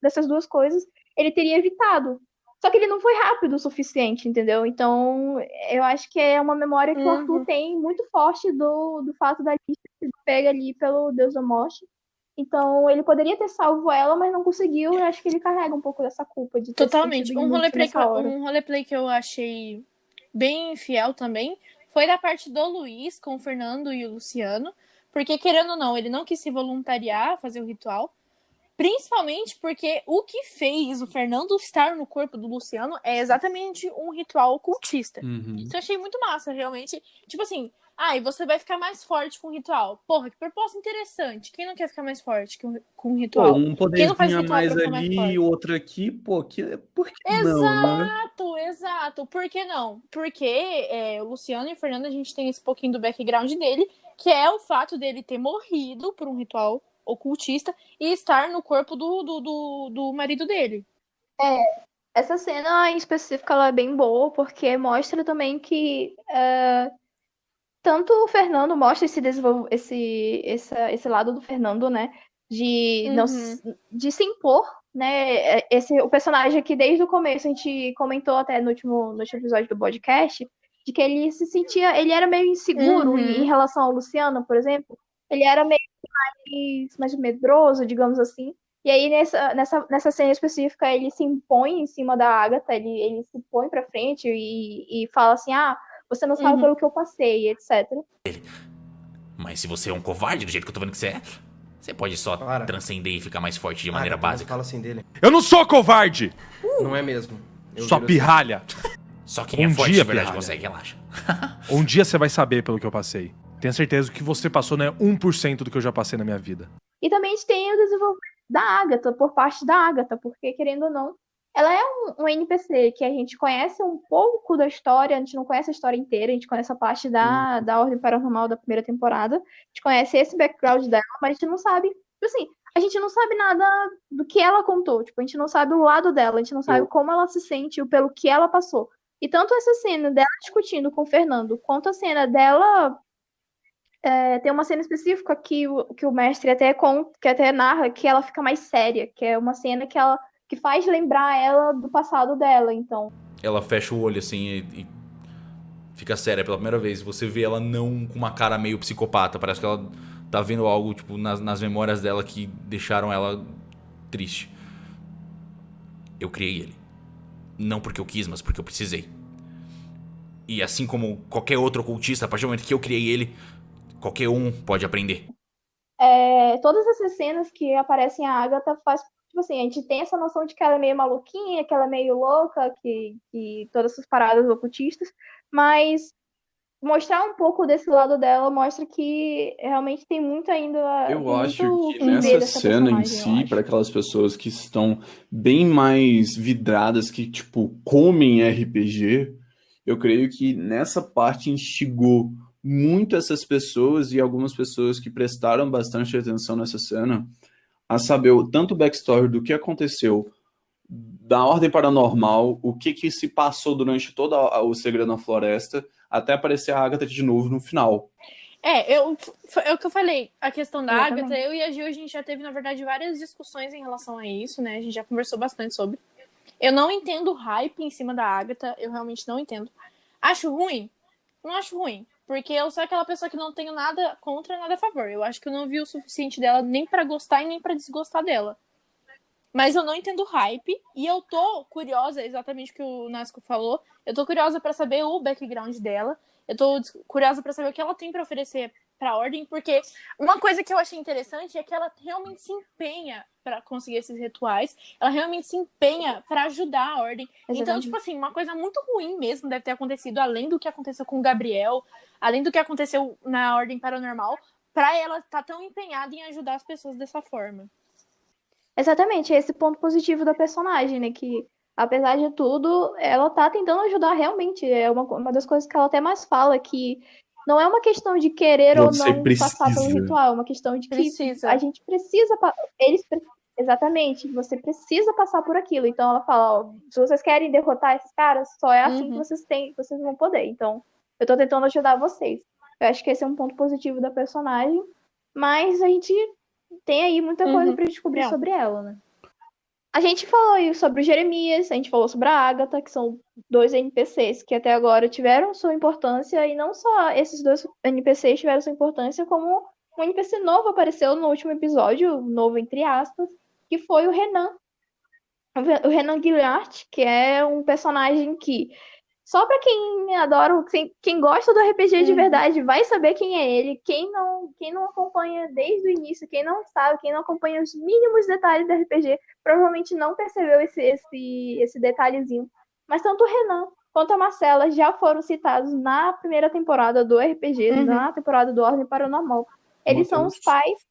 dessas duas coisas ele teria evitado. Só que ele não foi rápido o suficiente, entendeu? Então, eu acho que é uma memória que o Arthur tem muito forte do fato da Liz ter sido pega ali pelo Deus da Morte. Então, ele poderia ter salvo ela, mas não conseguiu. Eu acho que ele carrega um pouco dessa culpa de ter Totalmente. Um roleplay que eu achei bem fiel também foi da parte do Luiz com o Fernando e o Luciano. Porque, querendo ou não, ele não quis se voluntariar a fazer o ritual. Principalmente porque o que fez o Fernando estar no corpo do Luciano é exatamente um ritual ocultista. Então eu achei muito massa, realmente. Tipo assim, e você vai ficar mais forte com o ritual. Porra, que proposta interessante. Quem não quer ficar mais forte com o ritual? Um poderzinho a mais ali, outro aqui, por que não, né? Exato. Por que não? Porque o Luciano e o Fernando, a gente tem esse pouquinho do background dele, que é o fato dele ter morrido por um ritual ocultista e estar no corpo do marido dele. Essa cena em específico ela é bem boa, porque mostra também que tanto o Fernando mostra esse lado do Fernando, né? De se impor, né? O personagem que desde o começo a gente comentou até no último episódio do podcast, de que ele era meio inseguro em relação ao Luciano, por exemplo. Ele era meio mais medroso, digamos assim. E aí, nessa cena específica, ele se impõe em cima da Agatha, ele se põe pra frente e fala assim, você não sabe pelo que eu passei, etc. Mas se você é um covarde do jeito que eu tô vendo que você pode só transcender e ficar mais forte de maneira básica. Fala assim dele. Eu não sou covarde! Não é mesmo. Sua pirralha! Só quem é forte de verdade consegue, relaxa. Um dia você vai saber pelo que eu passei. Tenho certeza que o que você passou não é 1% do que eu já passei na minha vida. E também a gente tem o desenvolvimento da Agatha, por parte da Agatha, porque, querendo ou não, ela é um NPC que a gente conhece um pouco da história, a gente não conhece a história inteira, a gente conhece a parte da Ordem Paranormal da primeira temporada, a gente conhece esse background dela, mas a gente não sabe, assim, a gente não sabe nada do que ela contou, tipo, a gente não sabe o lado dela, a gente não sabe como ela se sente, pelo que ela passou. E tanto essa cena dela discutindo com o Fernando, quanto a cena dela... tem uma cena específica que o mestre até narra que ela fica mais séria, que é uma cena que faz lembrar ela do passado dela, então. Ela fecha o olho assim e fica séria pela primeira vez. Você vê ela não com uma cara meio psicopata, parece que ela tá vendo algo tipo nas memórias dela que deixaram ela triste. Eu criei ele. Não porque eu quis, mas porque eu precisei. E assim como qualquer outro ocultista, a partir do momento que eu criei ele, qualquer um pode aprender. Todas essas cenas que aparecem a Agatha faz, tipo assim, a gente tem essa noção de que ela é meio maluquinha, que ela é meio louca, que todas essas paradas ocultistas, mas mostrar um pouco desse lado dela mostra que realmente tem muito ainda. Eu acho que nessa cena em si, para aquelas pessoas que estão bem mais vidradas, que tipo comem RPG, eu creio que nessa parte instigou muito essas pessoas e algumas pessoas que prestaram bastante atenção nessa cena a saber tanto o backstory do que aconteceu da Ordem Paranormal, o que se passou durante todo o Segredo na Floresta, até aparecer a Agatha de novo no final. É o que eu falei, a questão da Agatha, eu e a Gil, a gente já teve, na verdade, várias discussões em relação a isso, né? A gente já conversou bastante sobre. Eu não entendo o hype em cima da Agatha, eu realmente não entendo. Acho ruim? Não acho ruim. Porque eu sou aquela pessoa que não tenho nada contra, nada a favor. Eu acho que eu não vi o suficiente dela nem pra gostar e nem pra desgostar dela. Mas eu não entendo o hype. E eu tô curiosa, exatamente o que o Nasco falou. Eu tô curiosa pra saber o background dela. Eu tô curiosa pra saber o que ela tem pra oferecer pra Ordem. Porque uma coisa que eu achei interessante é que ela realmente se empenha pra conseguir esses rituais. Ela realmente se empenha pra ajudar a Ordem. Exatamente. Então, tipo assim, uma coisa muito ruim mesmo deve ter acontecido. Além do que aconteceu com o Gabriel, além do que aconteceu na Ordem Paranormal, pra ela estar tão empenhada em ajudar as pessoas dessa forma. Exatamente, esse ponto positivo da personagem, né? Que, apesar de tudo, ela tá tentando ajudar realmente. É uma das coisas que ela até mais fala, que não é uma questão de querer ou não passar pelo ritual, é uma questão de que a gente precisa... Exatamente, você precisa passar por aquilo. Então ela fala, se vocês querem derrotar esses caras, só é assim que vocês vão poder. Então, Eu tô tentando ajudar vocês. Eu acho que esse é um ponto positivo da personagem, mas a gente tem aí muita coisa pra descobrir sobre ela, né? A gente falou aí sobre o Jeremias, a gente falou sobre a Agatha, que são 2 NPCs que até agora tiveram sua importância, e não só esses 2 NPCs tiveram sua importância, como um NPC novo apareceu no último episódio, novo entre aspas, que foi o Renan. O Renan Guilhart, que é um personagem que só pra quem adora, quem gosta do RPG de verdade vai saber quem é ele. Quem não acompanha desde o início, quem não sabe, quem não acompanha os mínimos detalhes do RPG, provavelmente não percebeu esse detalhezinho. Mas tanto o Renan quanto a Marcela já foram citados na primeira temporada do RPG, na temporada do Ordem Paranormal. Eles são os pais.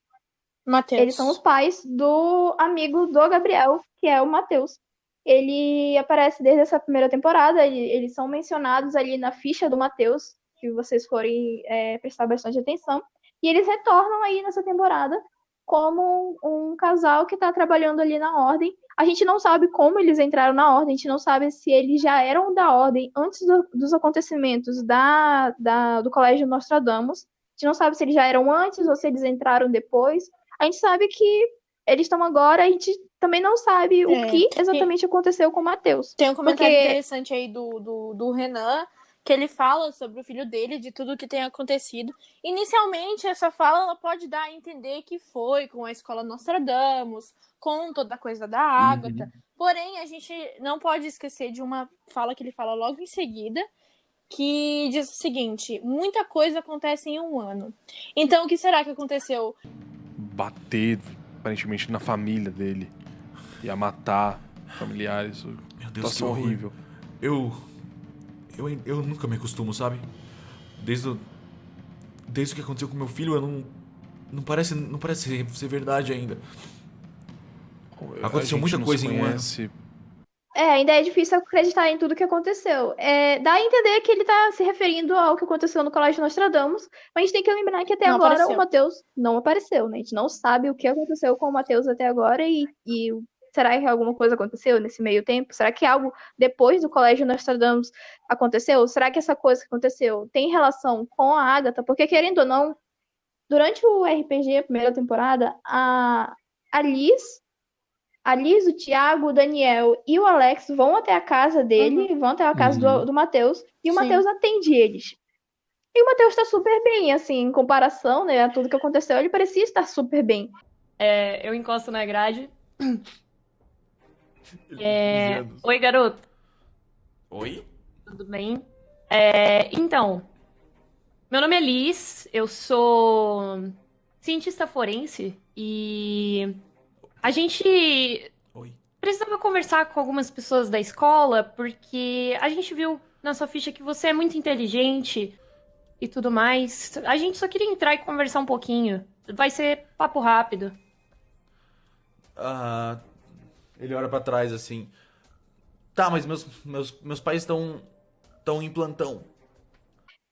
Eles são os pais do amigo do Gabriel, que é o Matheus. Ele aparece desde essa primeira temporada, eles são mencionados ali na ficha do Matheus, se vocês forem prestar bastante atenção. E eles retornam aí nessa temporada como um casal que está trabalhando ali na Ordem. A gente não sabe como eles entraram na Ordem, a gente não sabe se eles já eram da Ordem antes dos acontecimentos do Colégio Nostradamus. A gente não sabe se eles já eram antes ou se eles entraram depois. A gente sabe que eles estão agora, a gente também não sabe o que exatamente aconteceu com o Matheus. Tem um comentário interessante aí do Renan, que ele fala sobre o filho dele, de tudo que tem acontecido. Inicialmente, essa fala ela pode dar a entender que foi com a escola Nostradamus, com toda a coisa da Agatha. Porém, a gente não pode esquecer de uma fala que ele fala logo em seguida, que diz o seguinte: muita coisa acontece em um ano. Então, o que será que aconteceu? Bater, aparentemente, na família dele. Ia matar familiares. Meu Deus, situação horrível. Eu nunca me acostumo, sabe? Desde o que aconteceu com meu filho, eu não parece ser verdade ainda. Aconteceu muita coisa em um ano. Ainda é difícil acreditar em tudo que aconteceu. Dá a entender que ele tá se referindo ao que aconteceu no Colégio Nostradamus, mas a gente tem que lembrar que até agora o Matheus não apareceu, né? A gente não sabe o que aconteceu com o Matheus até agora e será que alguma coisa aconteceu nesse meio tempo? Será que algo depois do Colégio Nostradamus aconteceu? Será que essa coisa que aconteceu tem relação com a Agatha? Porque, querendo ou não, durante o RPG, a primeira temporada, a Liz, o Thiago, o Daniel e o Alex vão até a casa dele, vão até a casa do Matheus, e o Matheus atende eles. E o Matheus tá super bem, assim, em comparação, né, a tudo que aconteceu, ele parecia estar super bem. Eu encosto na grade. Oi, garoto. Oi? Tudo bem? Então, meu nome é Liz, eu sou cientista forense e a gente precisava conversar com algumas pessoas da escola porque a gente viu na sua ficha que você é muito inteligente e tudo mais. A gente só queria entrar e conversar um pouquinho. Vai ser papo rápido. Ele olha pra trás assim. Tá, mas meus pais estão em plantão.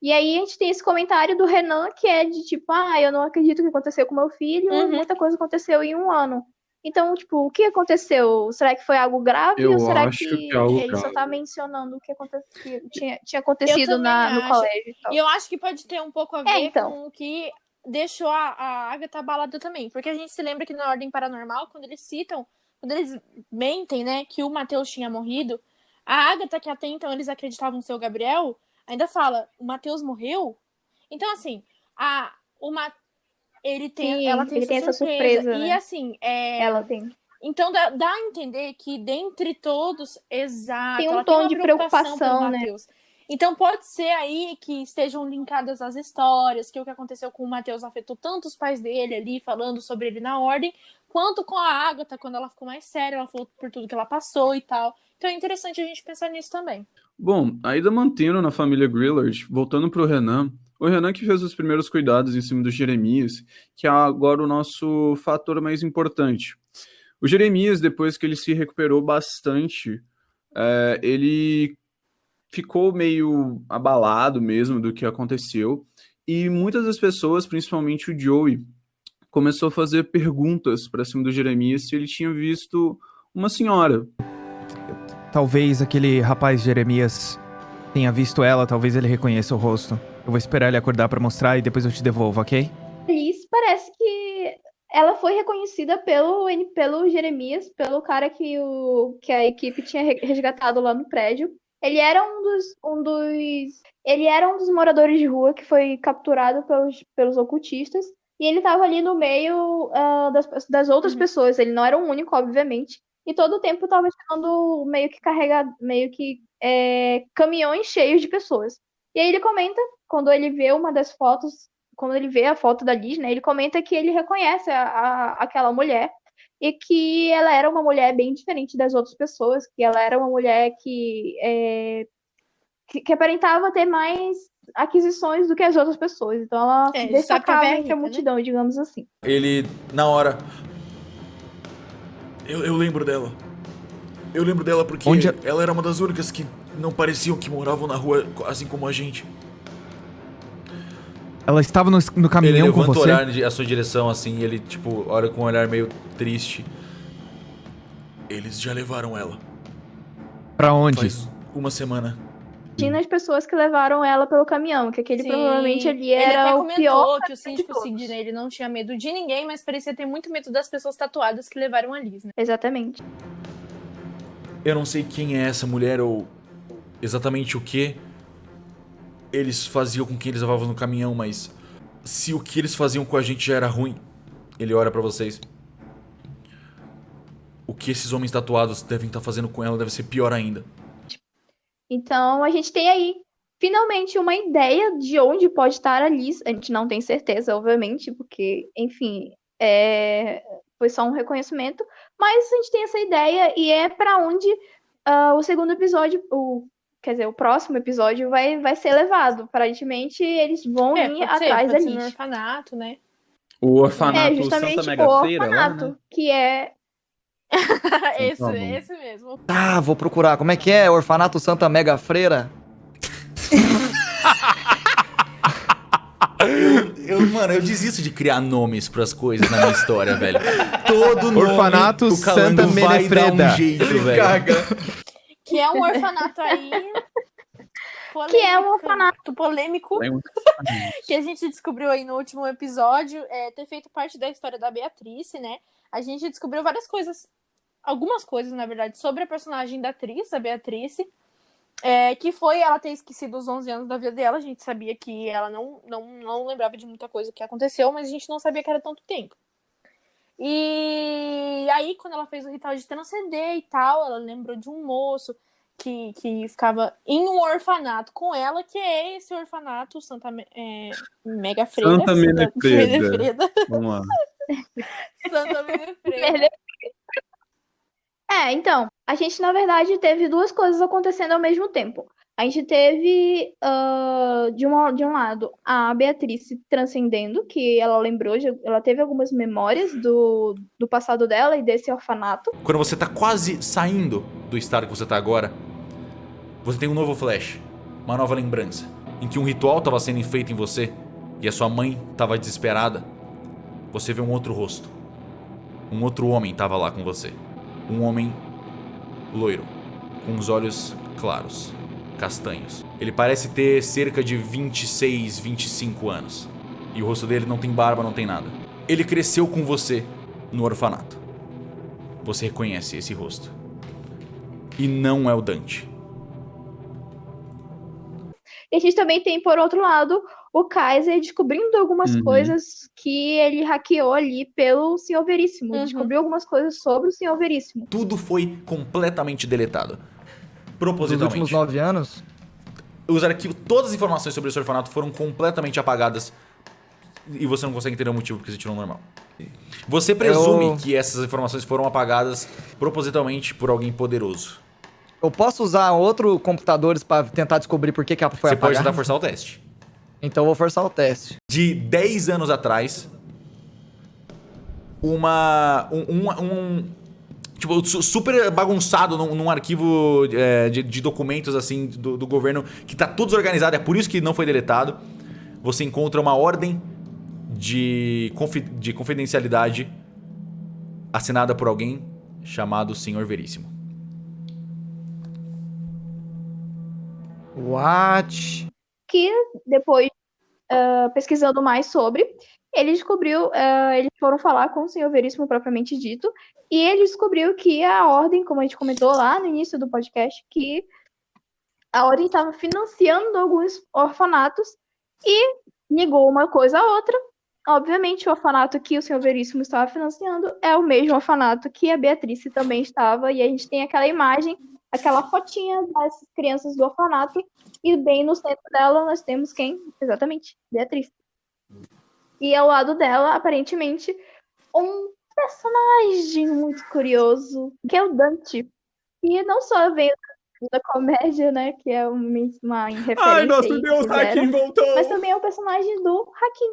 E aí a gente tem esse comentário do Renan que é de tipo, eu não acredito que aconteceu com meu filho, muita coisa aconteceu em um ano. Então, tipo, o que aconteceu? Será que foi algo grave ou será que ele só tá mencionando o que tinha acontecido no colégio e tal? E eu acho que pode ter um pouco a ver com o que deixou a Agatha abalada também. Porque a gente se lembra que na Ordem Paranormal, quando eles mentem, né, que o Matheus tinha morrido, a Agatha, que até então eles acreditavam ser o Gabriel, ainda fala, o Matheus morreu? Então, assim, ela tem essa surpresa, né? E assim, ela tem. Então dá a entender que dentre todos, exato, tem um tom de preocupação, né? Então pode ser aí que estejam linkadas as histórias, que o que aconteceu com o Matheus afetou tanto os pais dele ali, falando sobre ele na Ordem, quanto com a Agatha, quando ela ficou mais séria, ela falou por tudo que ela passou e tal. Então é interessante a gente pensar nisso também. Bom, ainda mantendo na família Grillard, voltando pro Renan, o Renan que fez os primeiros cuidados em cima do Jeremias, que é agora o nosso fator mais importante. O Jeremias, depois que ele se recuperou bastante, ele ficou meio abalado mesmo do que aconteceu, e muitas das pessoas, principalmente o Joey, começou a fazer perguntas para cima do Jeremias se ele tinha visto uma senhora. Talvez aquele rapaz Jeremias tenha visto ela, talvez ele reconheça o rosto. Eu vou esperar ele acordar pra mostrar e depois eu te devolvo, ok? Alice parece que ela foi reconhecida pelo Jeremias, pelo cara que a equipe tinha resgatado lá no prédio. Ele era ele era um dos moradores de rua que foi capturado pelos ocultistas. E ele estava ali no meio das outras pessoas. Ele não era o único, obviamente. E todo o tempo estava chegando meio que caminhões cheios de pessoas. E aí ele comenta, quando ele vê uma das fotos, quando ele vê a foto da Liz, né, ele comenta que ele reconhece aquela mulher e que ela era uma mulher bem diferente das outras pessoas, que ela era uma mulher que aparentava ter mais aquisições do que as outras pessoas. Então ela se destacava entre a multidão, digamos assim. Ele, na hora... Eu lembro dela. Eu lembro dela porque ela era uma das únicas que não pareciam que moravam na rua, assim como a gente. Ela estava no caminhão com você? Ele levanta o olhar à sua direção, assim, e ele, tipo, olha com um olhar meio triste. Eles já levaram ela. Pra onde? Faz uma semana. Imagina as pessoas que levaram ela pelo caminhão, que aquele provavelmente ali era o pior. Ele até comentou que o síndico Sidney, ele não tinha medo de ninguém, mas parecia ter muito medo das pessoas tatuadas que levaram a Liz, né? Exatamente. Eu não sei quem é essa mulher ou exatamente o que eles faziam com quem eles levavam no caminhão, mas se o que eles faziam com a gente já era ruim, ele olha pra vocês. O que esses homens tatuados devem estar fazendo com ela deve ser pior ainda. Então a gente tem aí finalmente uma ideia de onde pode estar a Liz. A gente não tem certeza, obviamente, porque, enfim, foi só um reconhecimento. Mas a gente tem essa ideia e é pra onde o segundo episódio, o próximo episódio vai ser levado. Aparentemente eles vão ir atrás da Liz. No orfanato, né? O orfanato justamente Santa Mega Freira, orfanato, lá, né? que é... esse mesmo. Ah, vou procurar. Como é que é? Orfanato Santa Mega Freira? Mano, eu desisto de criar nomes pras coisas na minha história, velho. Todo nome Orfanato o Calango Santa vai dar Menefreda. um jeito, velho. Que é um orfanato aí... Que é um orfanato polêmico. Que a gente descobriu aí no último episódio, ter feito parte da história da Beatrice, né? A gente descobriu algumas coisas, na verdade, sobre a personagem da atriz, a Beatrice, que foi ela ter esquecido os 11 anos da vida dela. A gente sabia que ela não lembrava de muita coisa que aconteceu, mas a gente não sabia que era tanto tempo. E aí, quando ela fez o ritual de transcender e tal, ela lembrou de um moço que ficava em um orfanato com ela, que é esse orfanato Santa Mega Freira. Santa Menefreda. Vamos lá. Santa Menefreda. Então, a gente, na verdade, teve duas coisas acontecendo ao mesmo tempo. A gente teve, de um lado, a Beatrice transcendendo, que ela lembrou, ela teve algumas memórias do passado dela e desse orfanato. Quando você tá quase saindo do estado que você tá agora, você tem um novo flash, uma nova lembrança, em que um ritual tava sendo feito em você e a sua mãe tava desesperada. Você vê um outro rosto. Um outro homem tava lá com você. Um homem loiro, com os olhos claros, castanhos. Ele parece ter cerca de 26, 25 anos. E o rosto dele não tem barba, não tem nada. Ele cresceu com você no orfanato. Você reconhece esse rosto. E não é o Dante. E a gente também tem, por outro lado, o Kaiser descobrindo algumas coisas que ele hackeou ali pelo Senhor Veríssimo. Descobriu algumas coisas sobre o Senhor Veríssimo. Tudo foi completamente deletado. Propositalmente. Nos últimos 9 anos? Os arquivos, todas as informações sobre esse orfanato foram completamente apagadas. E você não consegue entender o motivo porque você tirou normal. Você presume que essas informações foram apagadas propositalmente por alguém poderoso. Eu posso usar outro computadores pra tentar descobrir por que ela foi apagada? Você pode tentar forçar o teste. Então eu vou forçar o teste. De 10 anos atrás, tipo, super bagunçado num arquivo de documentos, assim, do governo, que tá tudo desorganizado, é por isso que não foi deletado. Você encontra uma ordem de confidencialidade assinada por alguém chamado Senhor Veríssimo. What? Que depois, pesquisando mais sobre, ele descobriu, eles foram falar com o Senhor Veríssimo propriamente dito, e ele descobriu que a Ordem, como a gente comentou lá no início do podcast, que a Ordem estava financiando alguns orfanatos e ligou uma coisa a outra. Obviamente, o orfanato que o Senhor Veríssimo estava financiando é o mesmo orfanato que a Beatrice também estava, e a gente tem aquela imagem, aquela fotinha das crianças do orfanato, e bem no centro dela nós temos quem? Exatamente, Beatriz. E ao lado dela, aparentemente, um personagem muito curioso, que é o Dante. E não só veio da comédia, né, que é uma referência. Ai, nosso aí, Deus, Hakim voltou! mas também é o personagem do Hakim.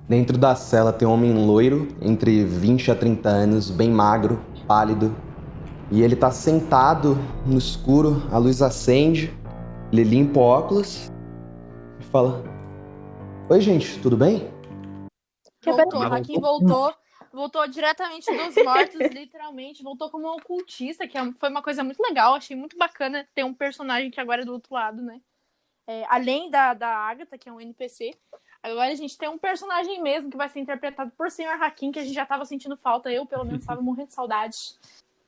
Dentro da cela tem um homem loiro, entre 20 a 30 anos, bem magro, pálido. E ele tá sentado no escuro, a luz acende, ele limpa o óculos e fala: Oi, gente, tudo bem? Voltou, o Hakim voltou diretamente dos mortos, literalmente. Voltou como um ocultista, que foi uma coisa muito legal. Achei muito bacana ter um personagem que agora é do outro lado, né? Além da Agatha, que é um NPC. Agora a gente tem um personagem mesmo que vai ser interpretado por Sr. Hakim, que a gente já tava sentindo falta. Eu, pelo menos, tava morrendo de saudade.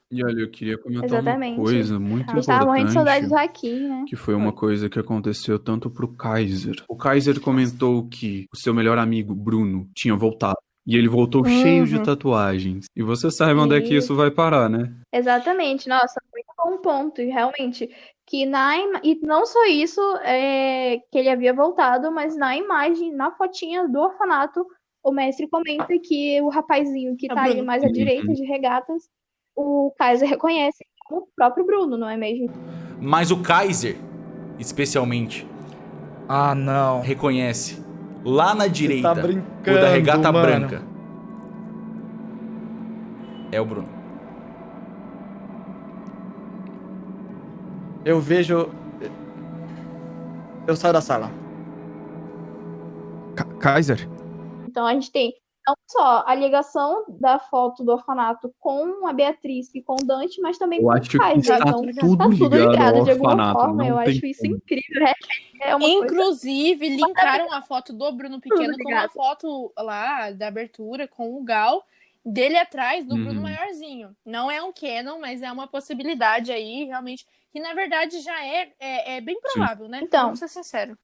E olha, eu queria comentar Exatamente. uma coisa muito A gente tava morrendo de saudade do importante, Hakim, né? que foi uma coisa que aconteceu tanto pro Kaiser. O Kaiser comentou que o seu melhor amigo, Bruno, tinha voltado. E ele voltou cheio de tatuagens. E você sabe onde é que isso vai parar, né? Exatamente, nossa, muito bom ponto, e realmente, que e não só isso, que ele havia voltado, mas na imagem, na fotinha do orfanato, o mestre comenta que o rapazinho que tá ali mais à direita, de regatas, o Kaiser reconhece como o próprio Bruno, não é mesmo? Mas o Kaiser, especialmente, não reconhece lá na direita, tá brincando, o da regata mano. branca. É o Bruno. Eu vejo... Eu saio da sala. Kaiser? Então a gente tem não só a ligação da foto do orfanato com a Beatriz e com o Dante, mas também Eu com acho o que Kaiser. está Então tudo tá tudo ligado ligado ao de alguma orfanato, forma. não Eu tem acho isso como. incrível. É uma Inclusive, linkaram a foto do Bruno Pequeno com ligado. a foto lá da abertura com o Gal dele atrás do Bruno maiorzinho. Não é um canon, mas é uma possibilidade aí, realmente, que na verdade já é bem provável, né? Então. Vamos ser sinceros.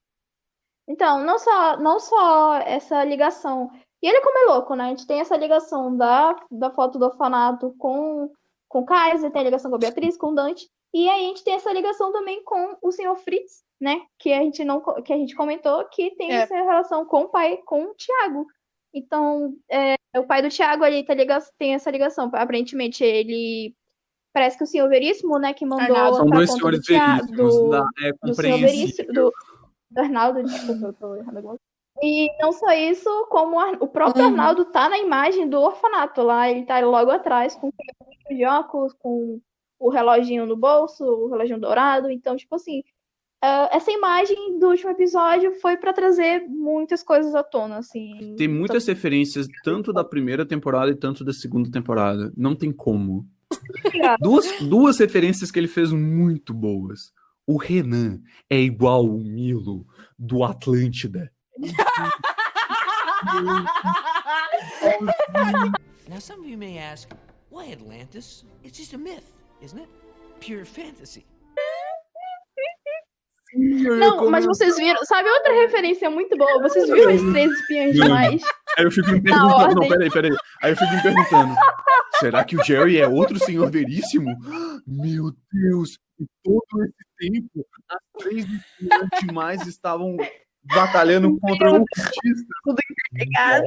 Então, não só essa ligação. E ele como é louco, né? A gente tem essa ligação da foto do orfanato com o Kaiser, tem a ligação com a Beatriz, com o Dante. E aí a gente tem essa ligação também com o Sr. Fritz, né? Que a gente comentou que tem essa relação com o pai, com o Tiago. Então, o pai do Tiago ali tem essa ligação. Aparentemente, ele... Parece que o Senhor Veríssimo, né? Que mandou São pra dois conta senhores do Tiago, veríssimos, do Senhor Veríssimo, do Arnaldo, desculpa, eu tô errando alguma coisa. E não só isso, como o próprio Arnaldo tá na imagem do orfanato lá, ele tá logo atrás com o de óculos, com o reloginho no bolso, o reloginho dourado. Então, tipo assim, essa imagem do último episódio foi pra trazer muitas coisas à tona, assim. Tem muitas referências, tanto da primeira temporada e tanto da segunda temporada. Não tem como. Duas referências que ele fez muito boas. O Renan é igual o Milo do Atlântida. Now, some of you may ask, why Atlantis? It's just a myth, isn't it? Pure fantasy. Não, mas vocês viram, sabe outra referência muito boa? Vocês viram os 3 espiões demais? Aí eu fico me perguntando, não, peraí. Aí eu fico me perguntando, será que o Jerry é outro Senhor Veríssimo? Meu Deus, e todo esse tempo, as 3 espiões demais estavam batalhando contra o cultista. Tudo entregado.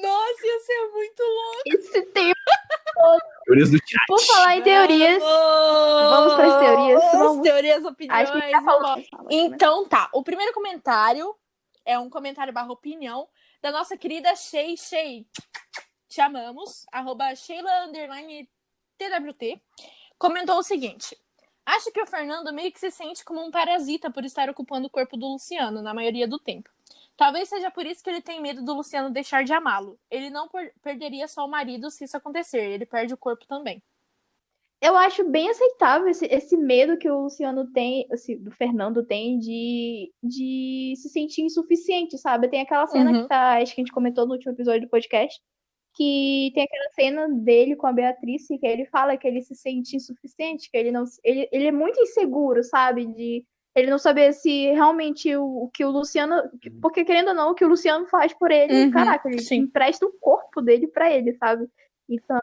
Nossa, ia ser muito louco. Esse tempo. Teorias do chat. Por falar em teorias, vamos para as teorias. Vamos. Teorias, opiniões. Acho que já falou. Então tá, o primeiro comentário é um comentário / opinião da nossa querida Shei. Te amamos, @Sheila_TWT. Comentou o seguinte: acho que o Fernando meio que se sente como um parasita por estar ocupando o corpo do Luciano na maioria do tempo. Talvez seja por isso que ele tem medo do Luciano deixar de amá-lo. Ele não perderia só o marido se isso acontecer, ele perde o corpo também. Eu acho bem aceitável esse medo que o Luciano tem, do Fernando tem de se sentir insuficiente, sabe? Tem aquela cena que acho que a gente comentou no último episódio do podcast, que tem aquela cena dele com a Beatriz, que ele fala que ele se sente insuficiente, que ele é muito inseguro, sabe? De ele não saber se realmente o que o Luciano, porque querendo ou não, o que o Luciano faz por ele, caraca, ele empresta o corpo dele pra ele, sabe? Então,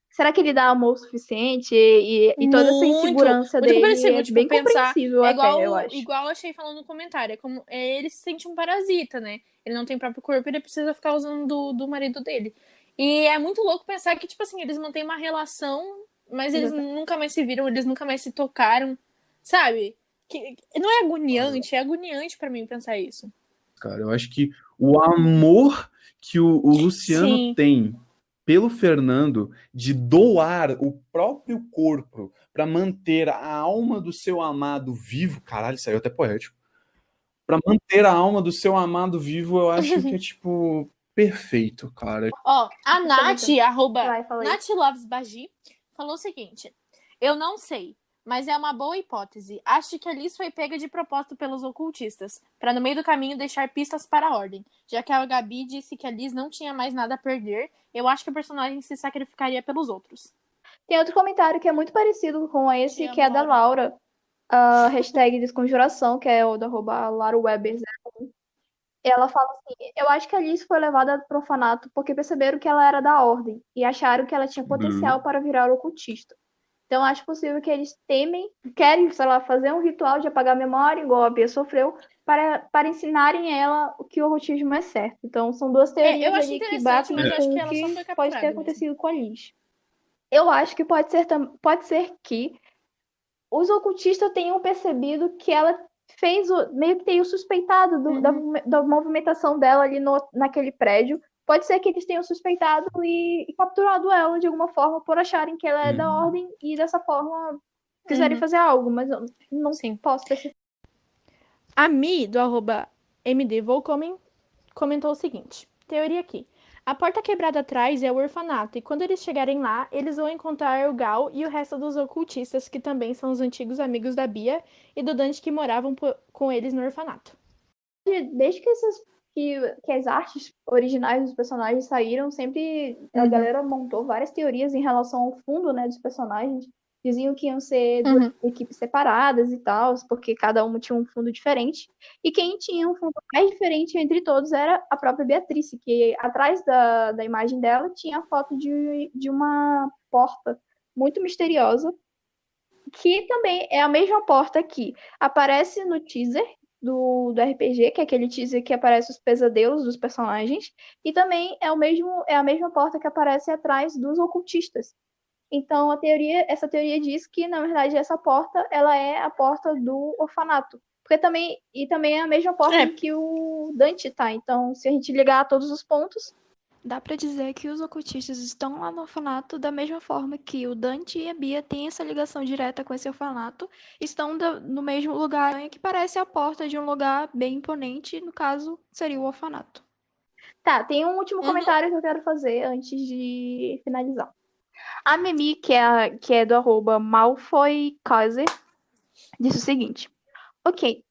será que ele dá amor o suficiente? E toda essa insegurança muito dele é tipo, bem pensar, compreensível é até, igual, eu acho. igual eu achei falando no comentário, ele se sente um parasita, né? Ele não tem próprio corpo, ele precisa ficar usando do marido dele. E é muito louco pensar que, tipo assim, eles mantêm uma relação, mas eles nunca mais se viram, eles nunca mais se tocaram, sabe? Que não é agoniante, é agoniante pra mim pensar isso. Cara, eu acho que o amor que o Luciano tem pelo Fernando de doar o próprio corpo para manter a alma do seu amado vivo, caralho, saiu até poético. Para manter a alma do seu amado vivo, eu acho que é tipo perfeito, cara. Ó, a Nath, @NathLovesBagi, falou o seguinte: eu não sei, mas é uma boa hipótese. Acho que a Liz foi pega de propósito pelos ocultistas, para no meio do caminho deixar pistas para a Ordem. Já que a Gabi disse que a Liz não tinha mais nada a perder, eu acho que o personagem se sacrificaria pelos outros. Tem outro comentário que é muito parecido com esse, que é da Laura, a hashtag Desconjuração, que é o da @LauraWeber01. Ela fala assim: eu acho que a Liz foi levada pro orfanato porque perceberam que ela era da Ordem e acharam que ela tinha potencial para virar ocultista. Então, acho possível que eles querem, sei lá, fazer um ritual de apagar a memória, igual a Bia sofreu, para ensinarem ela o que o ocultismo é certo. Então, são duas teorias ali que batem com o que pode ter acontecido com a Liz. Eu acho que pode ser que os ocultistas tenham percebido que ela meio que tenham suspeitado da movimentação dela ali naquele prédio. Pode ser que eles tenham suspeitado e capturado ela de alguma forma por acharem que ela é da Ordem e dessa forma quiserem fazer algo, mas eu não posso perceber. A Mi, do @MDVolcomen, comentou o seguinte: teoria aqui. A porta quebrada atrás é o orfanato, e quando eles chegarem lá, eles vão encontrar o Gal e o resto dos ocultistas, que também são os antigos amigos da Bia e do Dante que moravam com eles no orfanato. Desde que as artes originais dos personagens saíram, sempre a galera montou várias teorias em relação ao fundo, né, dos personagens. Diziam que iam ser duas equipes separadas e tal, porque cada uma tinha um fundo diferente. E quem tinha um fundo mais diferente entre todos era a própria Beatriz, que atrás da imagem dela tinha a foto de uma porta muito misteriosa, que também é a mesma porta que aparece no teaser do RPG, que é aquele teaser que aparece os pesadelos dos personagens, e também é a mesma porta que aparece atrás dos ocultistas. Então, essa teoria diz que, na verdade, essa porta, ela é a porta do orfanato. Também é a mesma porta que o Dante tá. Então, se a gente ligar todos os pontos, dá pra dizer que os ocultistas estão lá no orfanato da mesma forma que o Dante e a Bia têm essa ligação direta com esse orfanato, estão no mesmo lugar, que parece a porta de um lugar bem imponente, no caso, seria o orfanato. Tá, tem um último comentário que eu quero fazer antes de finalizar. A Mimi, que é do @MalfoyKaiser, disse o seguinte: ok,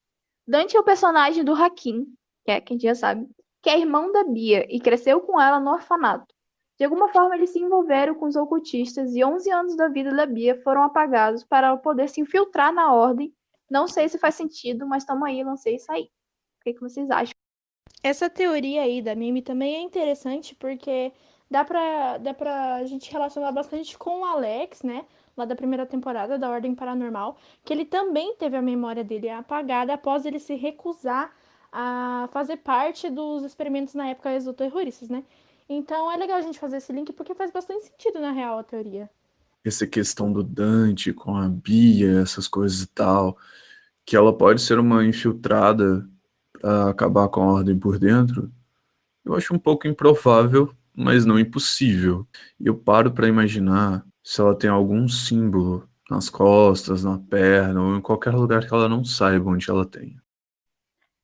Dante é o personagem do Hakim, que é quem já sabe, que é irmão da Bia e cresceu com ela no orfanato. De alguma forma, eles se envolveram com os ocultistas e 11 anos da vida da Bia foram apagados para ela poder se infiltrar na Ordem. Não sei se faz sentido, mas tamo aí, lancei isso aí. O que vocês acham? Essa teoria aí da Mimi também é interessante porque dá pra gente relacionar bastante com o Alex, né? Lá da primeira temporada da Ordem Paranormal, que ele também teve a memória dele apagada após ele se recusar a fazer parte dos experimentos na época exoterroristas, né? Então é legal a gente fazer esse link porque faz bastante sentido na real a teoria. Essa questão do Dante com a Bia, essas coisas e tal, que ela pode ser uma infiltrada para acabar com a Ordem por dentro, eu acho um pouco improvável, mas não impossível. E eu paro para imaginar se ela tem algum símbolo nas costas, na perna, ou em qualquer lugar que ela não saiba onde ela tem.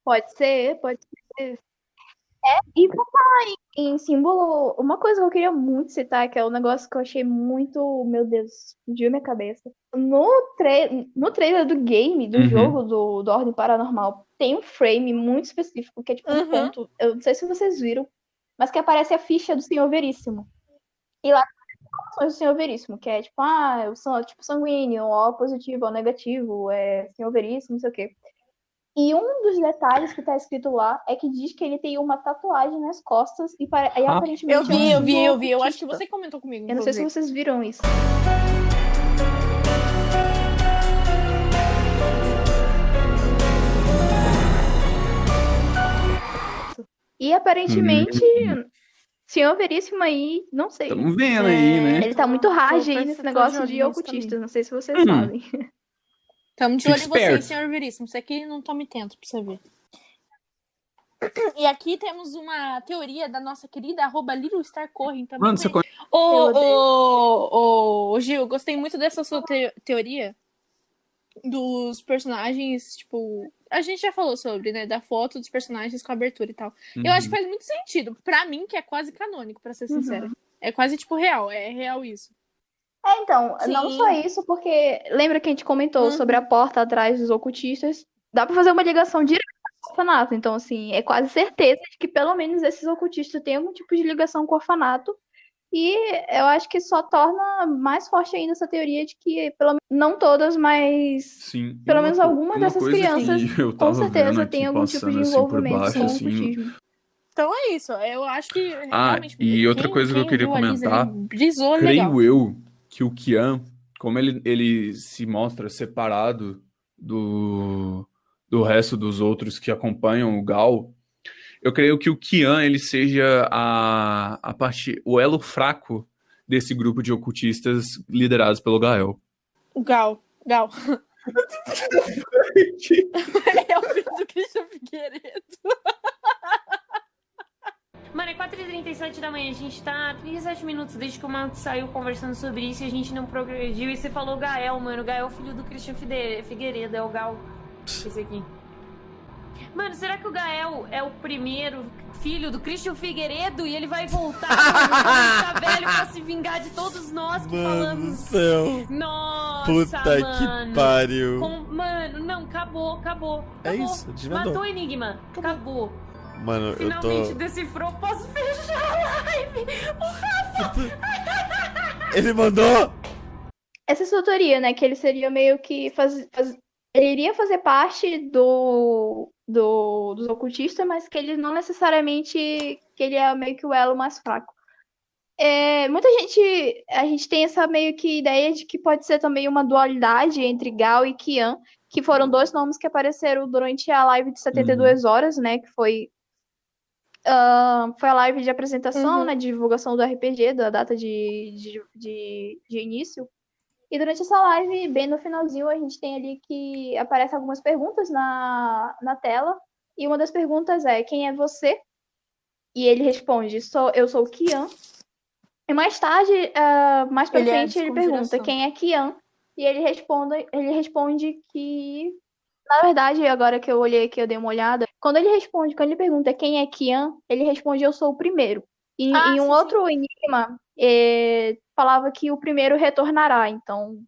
Pode ser. E por falar em símbolo, uma coisa que eu queria muito citar, que é um negócio que eu achei muito, meu Deus, explodiu minha cabeça. No trailer do game, do jogo do Ordem Paranormal, tem um frame muito específico, que é tipo um ponto, eu não sei se vocês viram, mas que aparece a ficha do Senhor Veríssimo. E lá tem do Senhor Veríssimo, que é tipo, eu sou tipo sanguíneo, O positivo, O negativo, Senhor Veríssimo, não sei o quê. E um dos detalhes que tá escrito lá é que diz que ele tem uma tatuagem nas costas e aparentemente... Eu vi. Eu acho que você comentou comigo. Eu não sei se vocês viram isso. E aparentemente, Senhor Veríssimo aí, não sei. Estamos vendo aí, né? Ele tá muito hard aí nesse negócio de ocultistas, não sei se vocês sabem. Estamos de olho em você, Senhor Veríssimo. Você aqui não tome tento pra você ver. E aqui temos uma teoria da nossa querida @LittleStarCorrin também. Mano, você Gil, gostei muito dessa sua teoria dos personagens, tipo... A gente já falou sobre, né? Da foto dos personagens com a abertura e tal. Eu acho que faz muito sentido. Pra mim, que é quase canônico, pra ser sincera. É quase, tipo, real. É real isso. Então, não só isso, porque lembra que a gente comentou sobre a porta atrás dos ocultistas? Dá pra fazer uma ligação direta com o orfanato. Então, assim, é quase certeza de que pelo menos esses ocultistas têm algum tipo de ligação com o orfanato. E eu acho que só torna mais forte ainda essa teoria de que, pelo menos, não todas, mas pelo menos algumas dessas crianças, com certeza, tem algum tipo de envolvimento com o ocultismo. Então é isso, eu acho que realmente... E outra coisa que eu queria comentar, brisou creio eu que o Kian, como ele se mostra separado do resto dos outros que acompanham o Gal, eu creio que o Kian ele seja o elo fraco desse grupo de ocultistas liderados pelo Gael. O Gal. É o filho do Christian Figueiredo. Mano, é 4h37 da manhã, a gente tá 37 minutos desde que o Mato saiu conversando sobre isso e a gente não progrediu. E você falou Gael, mano. O Gael é o filho do Christian Figueiredo, é o Gal. Esse aqui. Mano, será que o Gael é o primeiro filho do Christian Figueiredo e ele vai voltar quando ficar velho pra se vingar de todos nós que falamos? Do céu. Nossa, Puta mano. que pariu. Mano, não, acabou. É isso, desvendou. Matou o Enigma, acabou. Mano, Finalmente decifrou, posso fechar a live. O Rafa. Ele mandou. Essa é a sua teoria, né? Que ele seria meio que ele iria fazer parte dos ocultistas, mas que ele não necessariamente que ele é meio que o elo mais fraco. Muita gente, a gente tem essa meio que ideia de que pode ser também uma dualidade entre Gal e Kian, que foram dois nomes que apareceram durante a live de 72 horas, né? Que foi a live de apresentação, né? De divulgação do RPG, da data de início. E durante essa live, bem no finalzinho, a gente tem ali que aparecem algumas perguntas na tela. E uma das perguntas é, quem é você? E ele responde, eu sou o Kian. E mais tarde, mais pra frente, ele pergunta, quem é Kian? E ele responde que... Na verdade, agora que eu olhei aqui, eu dei uma olhada. Quando ele pergunta quem é Kian, ele responde, eu sou o primeiro. E em um outro enigma, falava que o primeiro retornará. Então,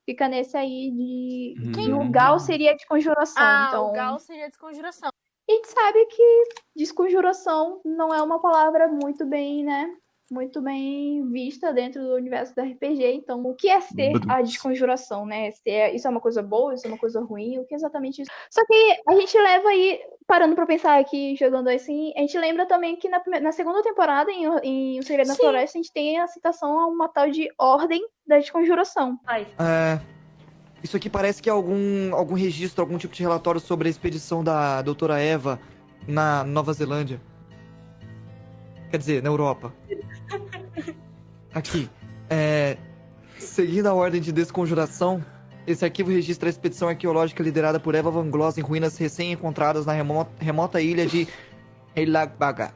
fica nesse aí de... O Gal seria a desconjuração. Então... o Gal seria a desconjuração. A gente sabe que desconjuração não é uma palavra muito bem, né? Muito bem vista dentro do universo do RPG. Então, o que é ser a desconjuração, né? Isso é uma coisa boa, isso é uma coisa ruim? O que é exatamente isso? Só que a gente leva aí, parando pra pensar aqui, jogando assim, a gente lembra também que na segunda temporada, em O Segredo da Floresta, a gente tem a citação a uma tal de Ordem da Desconjuração. Isso aqui parece que é algum registro, algum tipo de relatório sobre a expedição da doutora Eva na Nova Zelândia. Quer dizer, na Europa. Aqui. Seguindo a ordem de desconjuração, esse arquivo registra a expedição arqueológica liderada por Eva Van Gloss em ruínas recém-encontradas na remota ilha de Heilagbaga.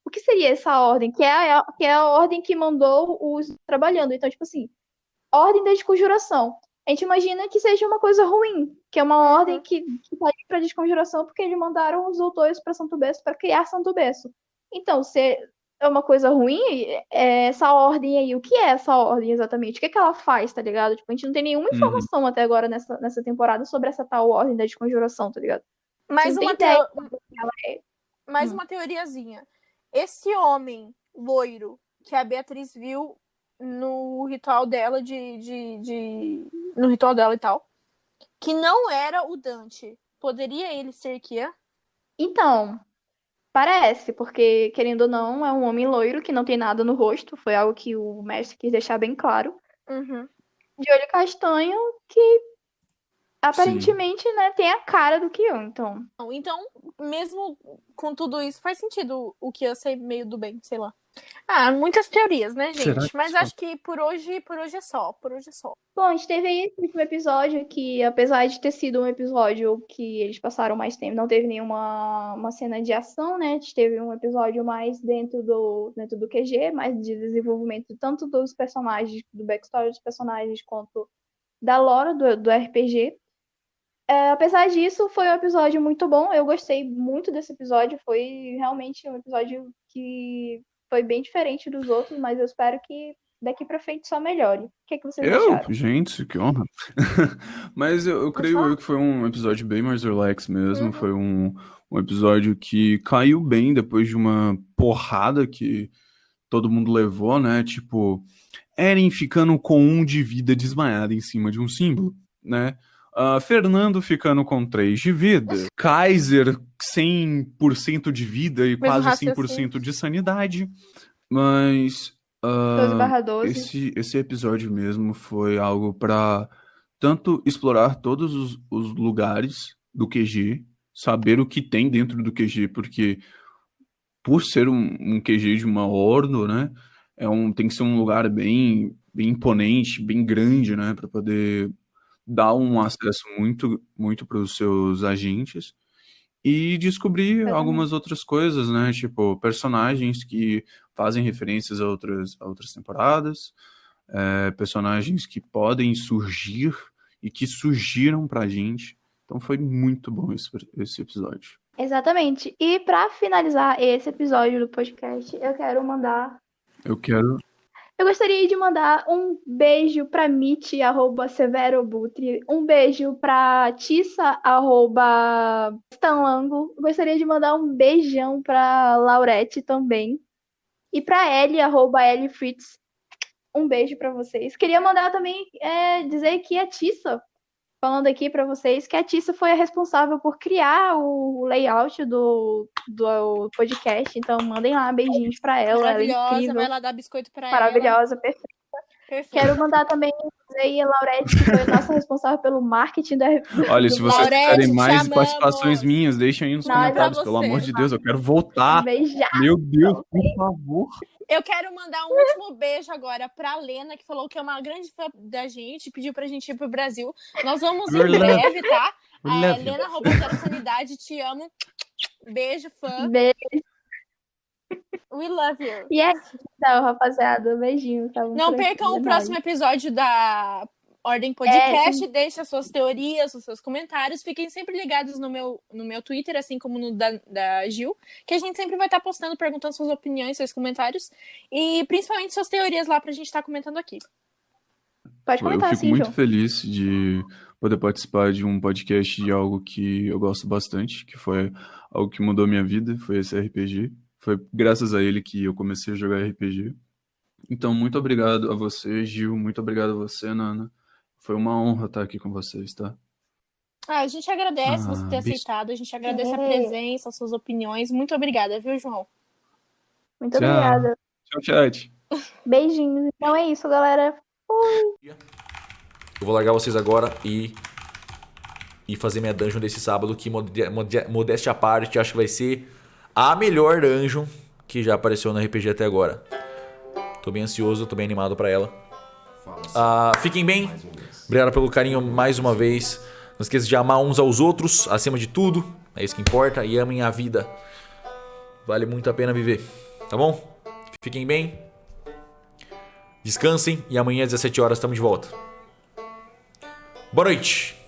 O que seria essa ordem? Que é a ordem que mandou os trabalhando. Então, tipo assim, ordem da desconjuração. a gente imagina que seja uma coisa ruim, que é uma ordem que tá aí pra desconjuração, porque eles mandaram os doutores pra Santo Beço pra criar Santo Beço. Então, se é uma coisa ruim, essa ordem aí, o que é essa ordem exatamente? O que é que ela faz, tá ligado? Tipo, a gente não tem nenhuma informação até agora nessa temporada sobre essa tal ordem da desconjuração, tá ligado? Mais Não uma, tem ideia do que ela é. mais uma teoriazinha. Esse homem loiro que a Beatriz viu no ritual dela no ritual dela e tal, que não era o Dante, poderia ele ser Kian? Então, parece, porque, querendo ou não, é um homem loiro que não tem nada no rosto, foi algo que o mestre quis deixar bem claro. De olho castanho, que aparentemente, né, tem a cara do Kion, então. Então, mesmo com tudo isso, faz sentido o Kian ser meio do bem, sei lá. Ah, muitas teorias, né, gente? Será que Mas só? acho que por hoje é só. Bom, a gente teve aí esse último episódio que, apesar de ter sido um episódio que eles passaram mais tempo, não teve nenhuma cena de ação, né? A gente teve um episódio mais dentro do QG, mais de desenvolvimento tanto dos personagens, do backstory dos personagens, quanto da lore do RPG. Apesar disso, foi um episódio muito bom. Eu gostei muito desse episódio. Foi realmente um episódio que foi bem diferente dos outros, mas eu espero que daqui pra frente só melhore. O que vocês acharam? Gente, que honra. Mas eu creio que foi um episódio bem mais relax mesmo. Foi um episódio que caiu bem depois de uma porrada que todo mundo levou, né? Tipo, Eren ficando com 1 de vida desmaiado em cima de um símbolo, né? Fernando ficando com 3 de vida. Kaiser 100% de vida e quase 100% de sanidade. Mas 12/12. esse episódio mesmo foi algo pra tanto explorar todos os lugares do QG, saber o que tem dentro do QG, porque por ser um QG de uma Ordo, né, tem que ser um lugar bem imponente, bem grande, né, para poder dar um acesso muito para os seus agentes e descobrir algumas outras coisas, né, tipo personagens que fazem referências a outras temporadas, personagens que podem surgir e que surgiram pra gente. Então foi muito bom esse episódio. Exatamente. E pra finalizar esse episódio do podcast, eu gostaria de mandar um beijo pra Mitch, @SeveroButri, um beijo pra Tissa, @Stanlango. Gostaria de mandar um beijão pra Laurete também. E pra Ellie, @EllieFritz. Um beijo pra vocês. Queria mandar também dizer que a Tissa, falando aqui pra vocês, que a Tissa foi a responsável por criar o layout do podcast. Então mandem lá beijinhos pra ela. Ela é incrível. Vai lá dar biscoito pra Maravilhosa, perfeita. Quero mandar também dizer a Laurete, que foi a nossa responsável pelo marketing da Olha, se vocês Laurete, querem mais te participações minhas, deixem aí nos comentários, pelo amor de Deus, eu quero voltar. Beijar. Meu Deus, por favor. Eu quero mandar um último beijo agora pra Lena, que falou que é uma grande fã da gente, pediu pra gente ir pro Brasil. Nós vamos em breve, tá? Lena, Roboteira Sanidade, te amo. Beijo, fã. Beijo. We love you. E é isso, então, rapaziada. Beijinho. Não percam o próximo episódio da Ordem Podcast. Deixem as suas teorias, os seus comentários. Fiquem sempre ligados no meu Twitter, assim como no da Gil, que a gente sempre vai estar postando, perguntando suas opiniões, seus comentários. E principalmente suas teorias lá pra gente estar comentando aqui. Pode comentar, Eu fico muito feliz de poder participar de um podcast de algo que eu gosto bastante, que foi algo que mudou minha vida, foi esse RPG. Foi graças a ele que eu comecei a jogar RPG. Então, muito obrigado a você, Gil. Muito obrigado a você, Nana. Foi uma honra estar aqui com vocês, tá? A gente agradece você ter aceitado. A gente agradece a presença, as suas opiniões. Muito obrigada, viu, João? Muito obrigada. Tchau, chat. Beijinhos. Então é isso, galera. Fui. Eu vou largar vocês agora e fazer minha dungeon desse sábado, que modéstia à parte, acho que vai ser a melhor dungeon que já apareceu no RPG até agora. Tô bem ansioso, tô bem animado pra ela. Fiquem bem. Obrigado pelo carinho mais uma vez. Não esqueça de amar uns aos outros, acima de tudo. É isso que importa. E amem a vida. Vale muito a pena viver. Tá bom? Fiquem bem. Descansem. E amanhã às 17 horas estamos de volta. Boa noite.